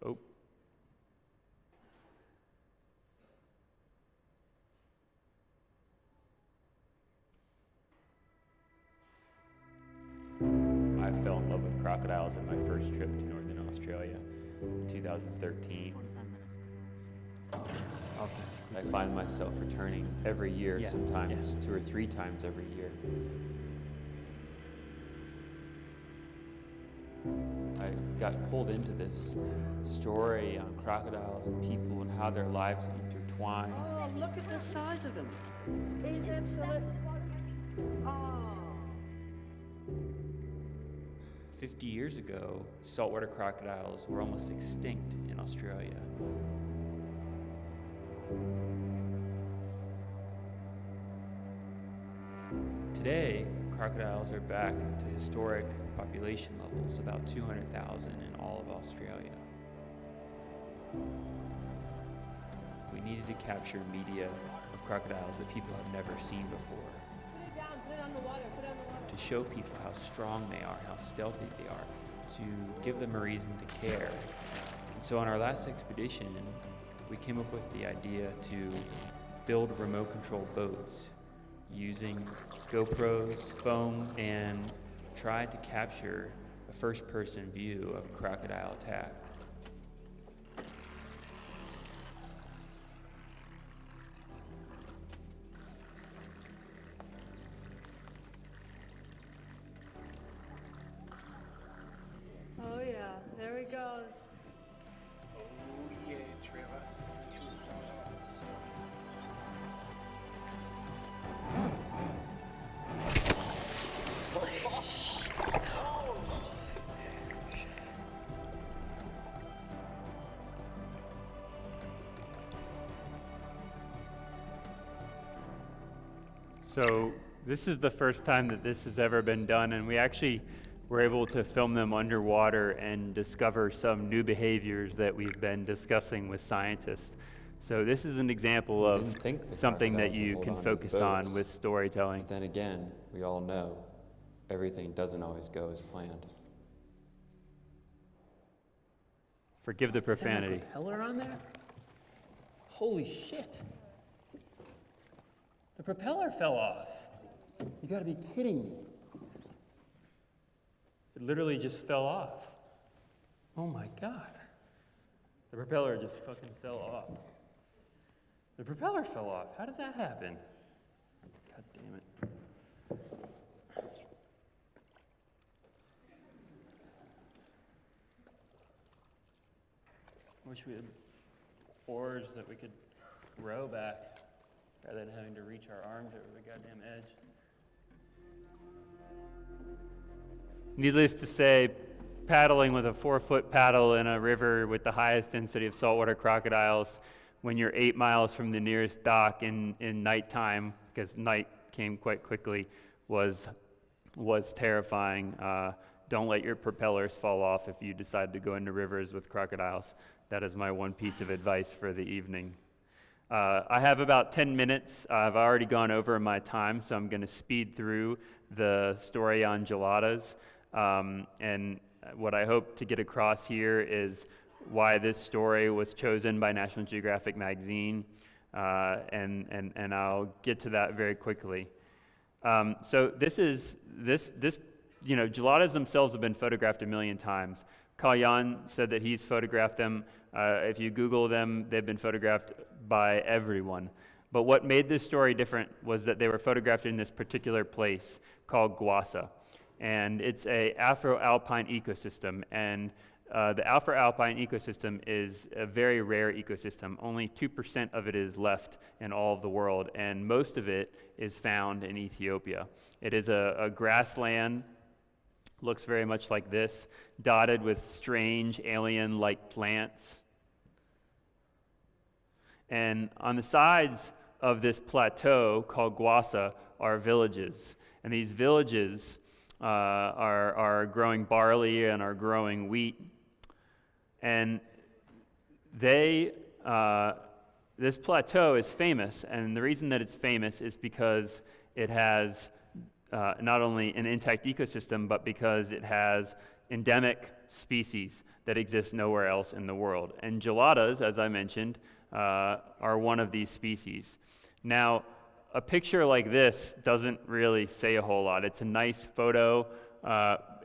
Oh. I fell in love with crocodiles on my first trip to Northern Australia in 2013. I find myself returning every year, sometimes 2 or 3 times every year. I got pulled into this story on crocodiles and people and how their lives intertwine. Oh, look at the size of him. He's absolutely... Oh. 50 years ago, saltwater crocodiles were almost extinct in Australia. Today, crocodiles are back to historic population levels, about 200,000 in all of Australia. We needed to capture media of crocodiles that people have never seen before. Put it down, put it on the water, put it on the water. To show people how strong they are, how stealthy they are, to give them a reason to care. And so on our last expedition, we came up with the idea to build remote control boats using GoPros, foam, and try to capture a first-person view of a crocodile attack. Oh yeah, there he goes. Oh yeah, Trevor. So this is the first time that this has ever been done, and we actually were able to film them underwater and discover some new behaviors that we've been discussing with scientists. So this is an example of something that you can focus on with storytelling. But then again, we all know everything doesn't always go as planned. Forgive the profanity. Is that a propeller on there? Holy shit. The propeller fell off. You gotta be kidding me. It literally just fell off. Oh my God. The propeller just fucking fell off. The propeller fell off. How does that happen? God damn it. Wish we had oars that we could row back rather than having to reach our arms over the goddamn edge. Needless to say, paddling with a 4-foot paddle in a river with the highest density of saltwater crocodiles when you're 8 miles from the nearest dock in nighttime, because night came quite quickly, was terrifying. Don't let your propellers fall off if you decide to go into rivers with crocodiles. That is my one piece of advice for the evening. I have about 10 minutes. I've already gone over my time, so I'm going to speed through the story on geladas. And what I hope to get across here is why this story was chosen by National Geographic Magazine, and I'll get to that very quickly. So geladas themselves have been photographed a million times. Kalyan said that he's photographed them. If you Google them, they've been photographed by everyone. But what made this story different was that they were photographed in this particular place called Gwasa. And it's a Afro-alpine ecosystem. And the Afro-alpine ecosystem is a very rare ecosystem. Only 2% of it is left in all of the world, and most of it is found in Ethiopia. It is a grassland, looks very much like this, dotted with strange alien-like plants. And on the sides of this plateau called Gwasa are villages. And these villages are growing barley and are growing wheat. And this plateau is famous, and the reason that it's famous is because it has not only an intact ecosystem, but because it has endemic species that exist nowhere else in the world. And geladas, as I mentioned, are one of these species. Now, a picture like this doesn't really say a whole lot. It's a nice photo.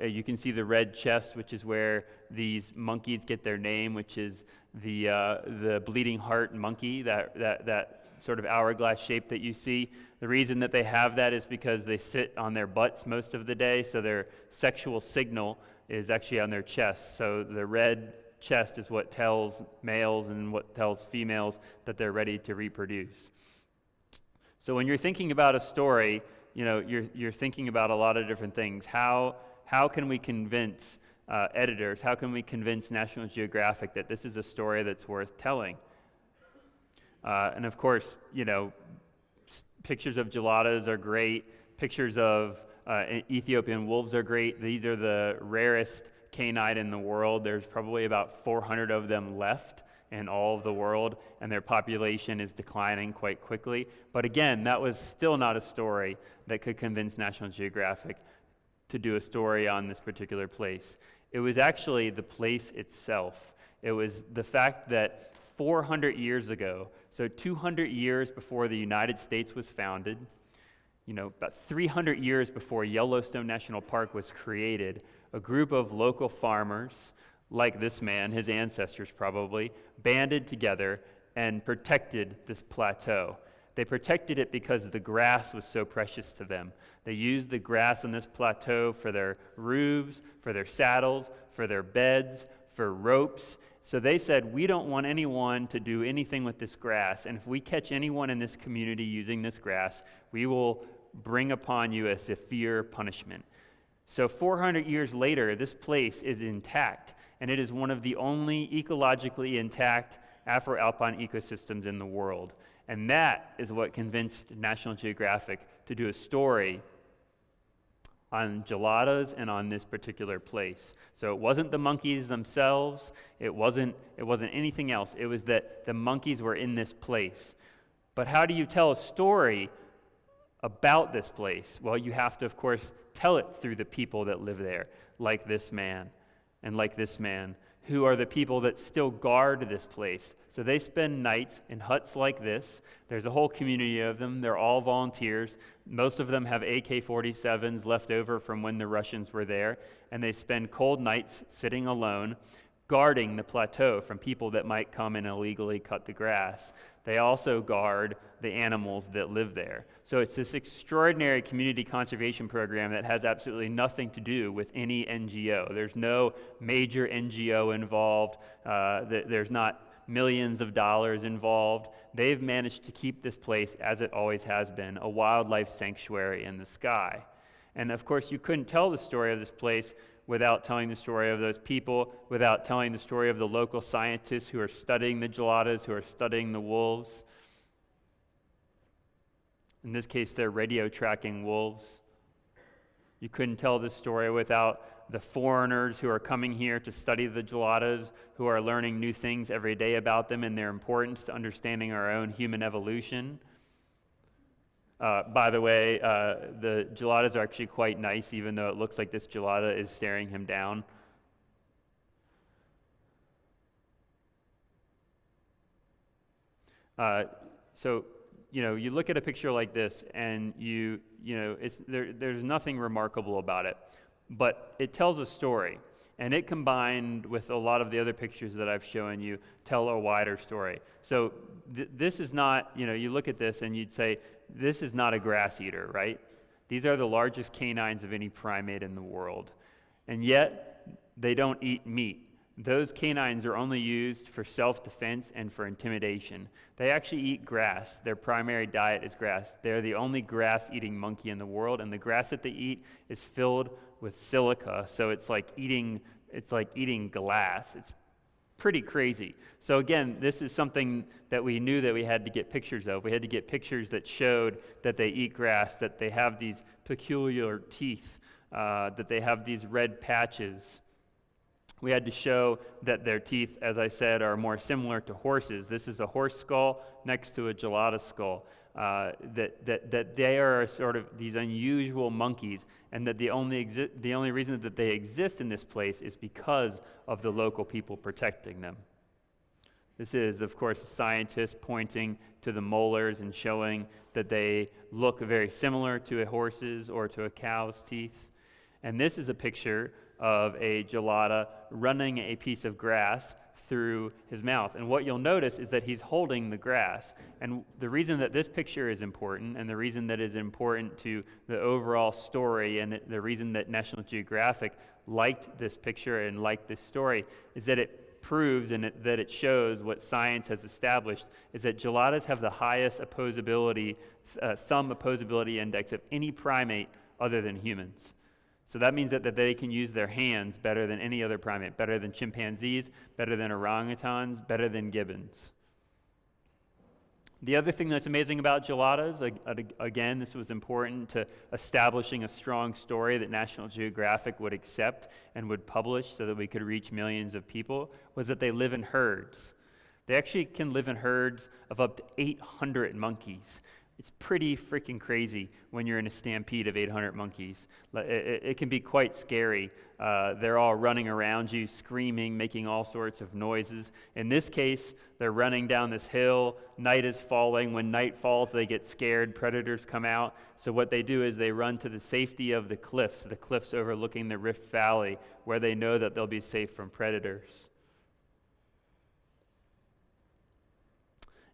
You can see the red chest, which is where these monkeys get their name, which is the bleeding heart monkey, that sort of hourglass shape that you see. The reason that they have that is because they sit on their butts most of the day, so their sexual signal is actually on their chest. So the red chest is what tells males and what tells females that they're ready to reproduce. So when you're thinking about a story, you're thinking about a lot of different things. How can we convince editors, how can we convince National Geographic that this is a story that's worth telling? And of course, pictures of geladas are great. Pictures of Ethiopian wolves are great. These are the rarest canine in the world. There's probably about 400 of them left in all of the world, and their population is declining quite quickly. But again, that was still not a story that could convince National Geographic to do a story on this particular place. It was actually the place itself. It was the fact that 400 years ago, so 200 years before the United States was founded, about 300 years before Yellowstone National Park was created, a group of local farmers, like this man, his ancestors probably, banded together and protected this plateau. They protected it because the grass was so precious to them. They used the grass on this plateau for their roofs, for their saddles, for their beds, for ropes. So they said, we don't want anyone to do anything with this grass, and if we catch anyone in this community using this grass, we will bring upon you a severe punishment. So 400 years later, this place is intact, and it is one of the only ecologically intact Afro-alpine ecosystems in the world. And that is what convinced National Geographic to do a story on geladas and on this particular place. So it wasn't the monkeys themselves, it wasn't anything else. It was that the monkeys were in this place. But how do you tell a story about this place? Well, you have to, of course, tell it through the people that live there, like this man and like this man, who are the people that still guard this place. So they spend nights in huts like this. There's a whole community of them. They're all volunteers. Most of them have AK-47s left over from when the Russians were there, and they spend cold nights sitting alone, guarding the plateau from people that might come and illegally cut the grass. they also guard the animals that live there. So it's this extraordinary community conservation program that has absolutely nothing to do with any NGO. There's no major NGO involved. There's not millions of dollars involved. They've managed to keep this place as it always has been, a wildlife sanctuary in the sky. And of course, you couldn't tell the story of this place without telling the story of those people, without telling the story of the local scientists who are studying the geladas, who are studying the wolves. In this case, they're radio tracking wolves. You couldn't tell this story without the foreigners who are coming here to study the geladas, who are learning new things every day about them and their importance to understanding our own human evolution. By the way, the geladas are actually quite nice, even though it looks like this gelada is staring him down. So, you look at a picture like this, and there's nothing remarkable about it, but it tells a story, and it combined with a lot of the other pictures that I've shown you tell a wider story. So this is not, you look at this and you'd say, this is not a grass eater, right? These are the largest canines of any primate in the world, and yet they don't eat meat. Those canines are only used for self-defense and for intimidation. They actually eat grass. Their primary diet is grass. They're the only grass-eating monkey in the world, and the grass that they eat is filled with silica, so it's like eating glass. It's pretty crazy. So again, this is something that we knew that we had to get pictures of. We had to get pictures that showed that they eat grass, that they have these peculiar teeth, that they have these red patches. We had to show that their teeth, as I said, are more similar to horses. This is a horse skull next to a gelada skull. That they are sort of these unusual monkeys, and that the only reason that they exist in this place is because of the local people protecting them. This is, of course, a scientist pointing to the molars and showing that they look very similar to a horse's or to a cow's teeth. And this is a picture of a gelada running a piece of grass through his mouth. And what you'll notice is that he's holding the grass. And the reason that this picture is important, and the reason that is important to the overall story, and the reason that National Geographic liked this picture and liked this story, is that it proves and that it shows what science has established, is that geladas have the highest opposability, thumb opposability index of any primate other than humans. So that means that they can use their hands better than any other primate, better than chimpanzees, better than orangutans, better than gibbons. The other thing that's amazing about geladas, again, this was important to establishing a strong story that National Geographic would accept and would publish so that we could reach millions of people, was that they live in herds. They actually can live in herds of up to 800 monkeys. It's pretty freaking crazy when you're in a stampede of 800 monkeys. It can be quite scary. They're all running around you, screaming, making all sorts of noises. In this case, they're running down this hill. Night is falling. When night falls, they get scared. Predators come out. So what they do is they run to the safety of the cliffs overlooking the Rift Valley, where they know that they'll be safe from predators.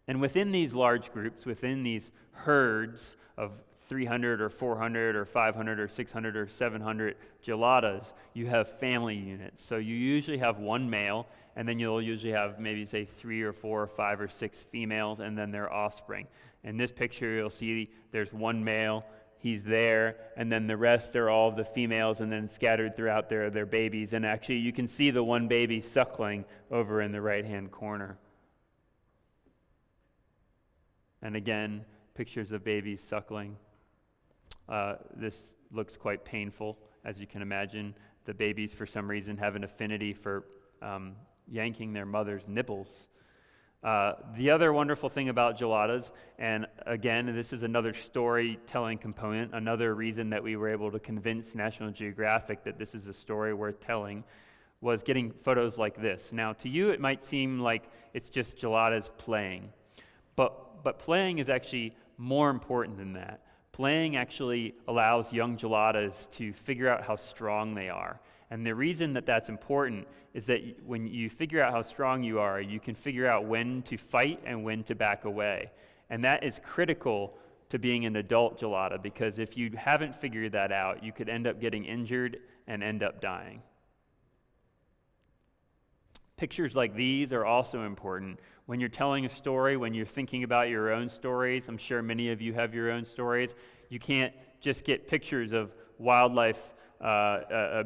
And within these large groups, within these herds of 300 or 400 or 500 or 600 or 700 geladas, you have family units. So you usually have one male, and then you'll usually have maybe, say, 3 or 4 or 5 or 6 females, and then their offspring. In this picture, you'll see there's one male, he's there, and then the rest are all the females, and then scattered throughout their babies. And actually, you can see the one baby suckling over in the right-hand corner. And again, pictures of babies suckling. This looks quite painful, as you can imagine. The babies, for some reason, have an affinity for yanking their mother's nipples. The other wonderful thing about geladas, and again, this is another storytelling component, another reason that we were able to convince National Geographic that this is a story worth telling, was getting photos like this. Now, to you, it might seem like it's just geladas playing. But playing is actually more important than that. Playing actually allows young geladas to figure out how strong they are. And the reason that that's important is that when you figure out how strong you are, you can figure out when to fight and when to back away. And that is critical to being an adult gelada, because if you haven't figured that out, you could end up getting injured and end up dying. Pictures like these are also important. When you're telling a story, when you're thinking about your own stories, I'm sure many of you have your own stories, you can't just get pictures of wildlife,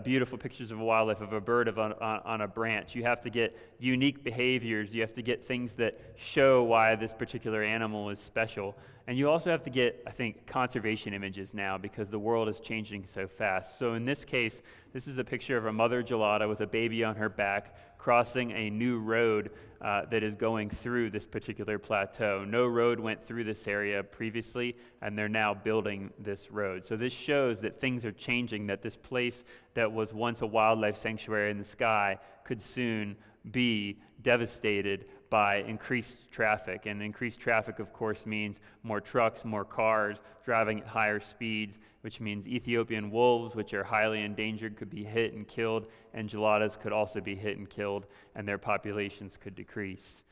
beautiful pictures of wildlife, of a bird on a branch. You have to get unique behaviors. You have to get things that show why this particular animal is special. And you also have to get, I think, conservation images now, because the world is changing so fast. So in this case, this is a picture of a mother gelada with a baby on her back crossing a new road that is going through this particular plateau. No road went through this area previously, and they're now building this road. So this shows that things are changing, that this place that was once a wildlife sanctuary in the sky could soon be devastated by increased traffic. And increased traffic, of course, means more trucks, more cars driving at higher speeds, which means Ethiopian wolves, which are highly endangered, could be hit and killed, and geladas could also be hit and killed, and their populations could decrease.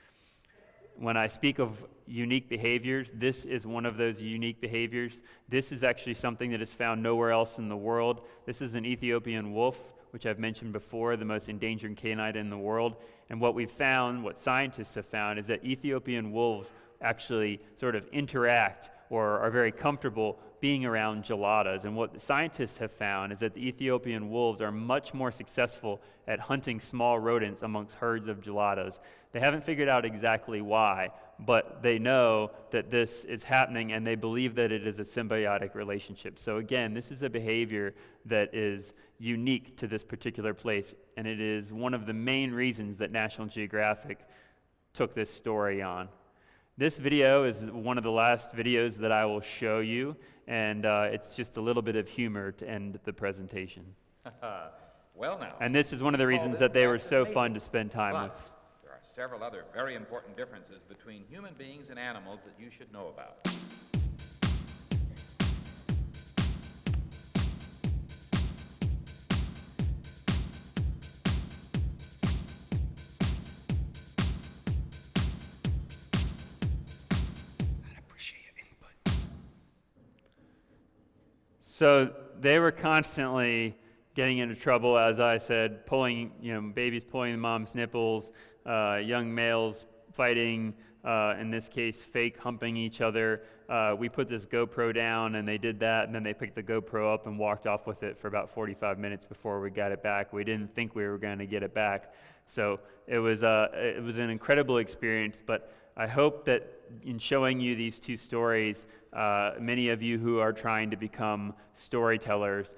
When I speak of unique behaviors, this is one of those unique behaviors. This is actually something that is found nowhere else in the world. This is an Ethiopian wolf, which I've mentioned before, the most endangered canine in the world. And what we've found, what scientists have found, is that Ethiopian wolves actually sort of interact or are very comfortable being around geladas. And what the scientists have found is that the Ethiopian wolves are much more successful at hunting small rodents amongst herds of geladas. They haven't figured out exactly why, but they know that this is happening, and they believe that it is a symbiotic relationship. So again, this is a behavior that is unique to this particular place, and it is one of the main reasons that National Geographic took this story on. This video is one of the last videos that I will show you, and it's just a little bit of humor to end the presentation. Well now. And this is one of the reasons that they were so fun to spend time but with. there are several other very important differences between human beings and animals that you should know about. So they were constantly getting into trouble, as I said, pulling, babies pulling the mom's nipples, young males fighting, in this case, fake humping each other. We put this GoPro down, and they did that, and then they picked the GoPro up and walked off with it for about 45 minutes before we got it back. We didn't think we were going to get it back. So it was an incredible experience, but I hope that in showing you these two stories, many of you who are trying to become storytellers,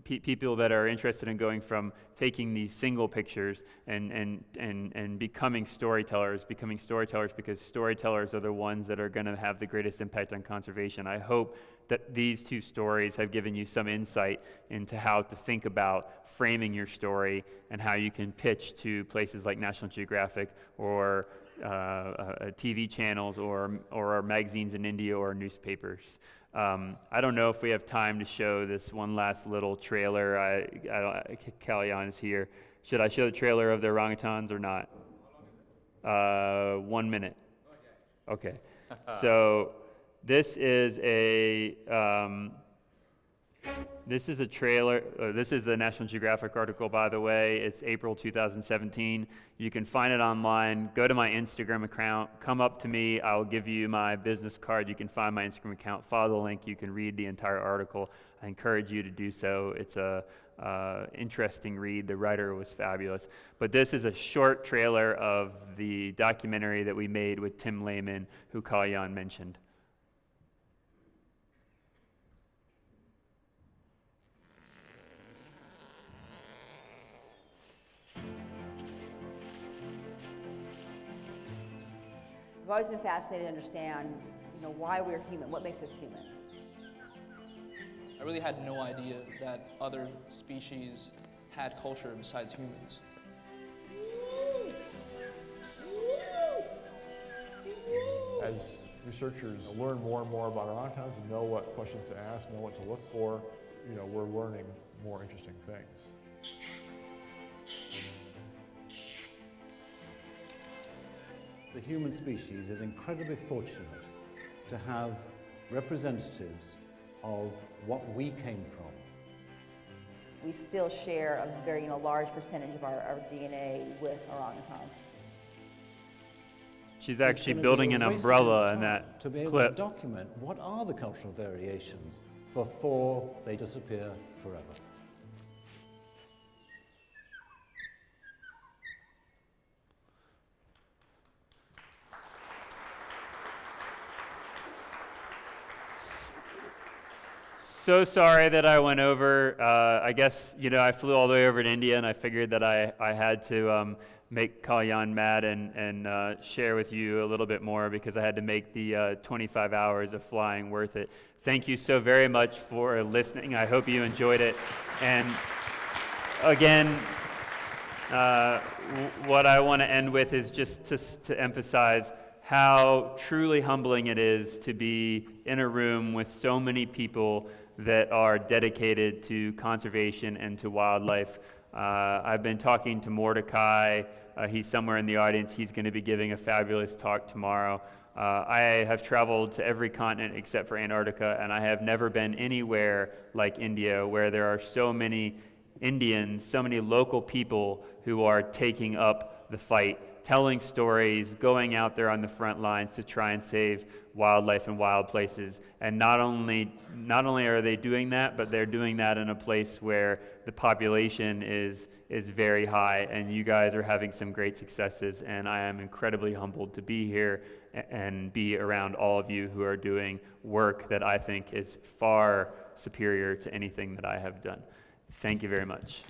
people that are interested in going from taking these single pictures and becoming storytellers because storytellers are the ones that are going to have the greatest impact on conservation. I hope that these two stories have given you some insight into how to think about framing your story and how you can pitch to places like National Geographic or TV channels or magazines in India or newspapers. I don't know if we have time to show this one last little trailer. Kalyan is here. Should I show the trailer of the orangutans or not? 1 minute. Okay. So this is a trailer. This is the National Geographic article, by the way. It's April 2017. You can find it online. Go to my Instagram account. Come up to me. I'll give you my business card. You can find my Instagram account. Follow the link. You can read the entire article. I encourage you to do so. It's a interesting read. The writer was fabulous. But this is a short trailer of the documentary that we made with Tim Lehman, who Kalyan mentioned. I've always been fascinated to understand, why we're human, what makes us human. I really had no idea that other species had culture besides humans. As researchers learn more and more about orangutans and know what questions to ask, know what to look for, we're learning more interesting things. the human species is incredibly fortunate to have representatives of what we came from. We still share a very large percentage of our DNA with orangutans. She's actually building an umbrella in that to be able clip. to document what are the cultural variations before they disappear forever. So sorry that I went over. I guess, I flew all the way over to India, and I figured that I had to make Kalyan mad and share with you a little bit more, because I had to make the 25 hours of flying worth it. Thank you so very much for listening. I hope you enjoyed it. And again, what I want to end with is just to emphasize how truly humbling it is to be in a room with so many people that are dedicated to conservation and to wildlife. I've been talking to Mordecai. He's somewhere in the audience. He's going to be giving a fabulous talk tomorrow. I have traveled to every continent except for Antarctica, and I have never been anywhere like India, where there are so many Indians, so many local people who are taking up the fight, telling stories, going out there on the front lines to try and save wildlife and wild places. And not only are they doing that, but they're doing that in a place where the population is very high, and you guys are having some great successes, and I am incredibly humbled to be here and be around all of you who are doing work that I think is far superior to anything that I have done. Thank you very much.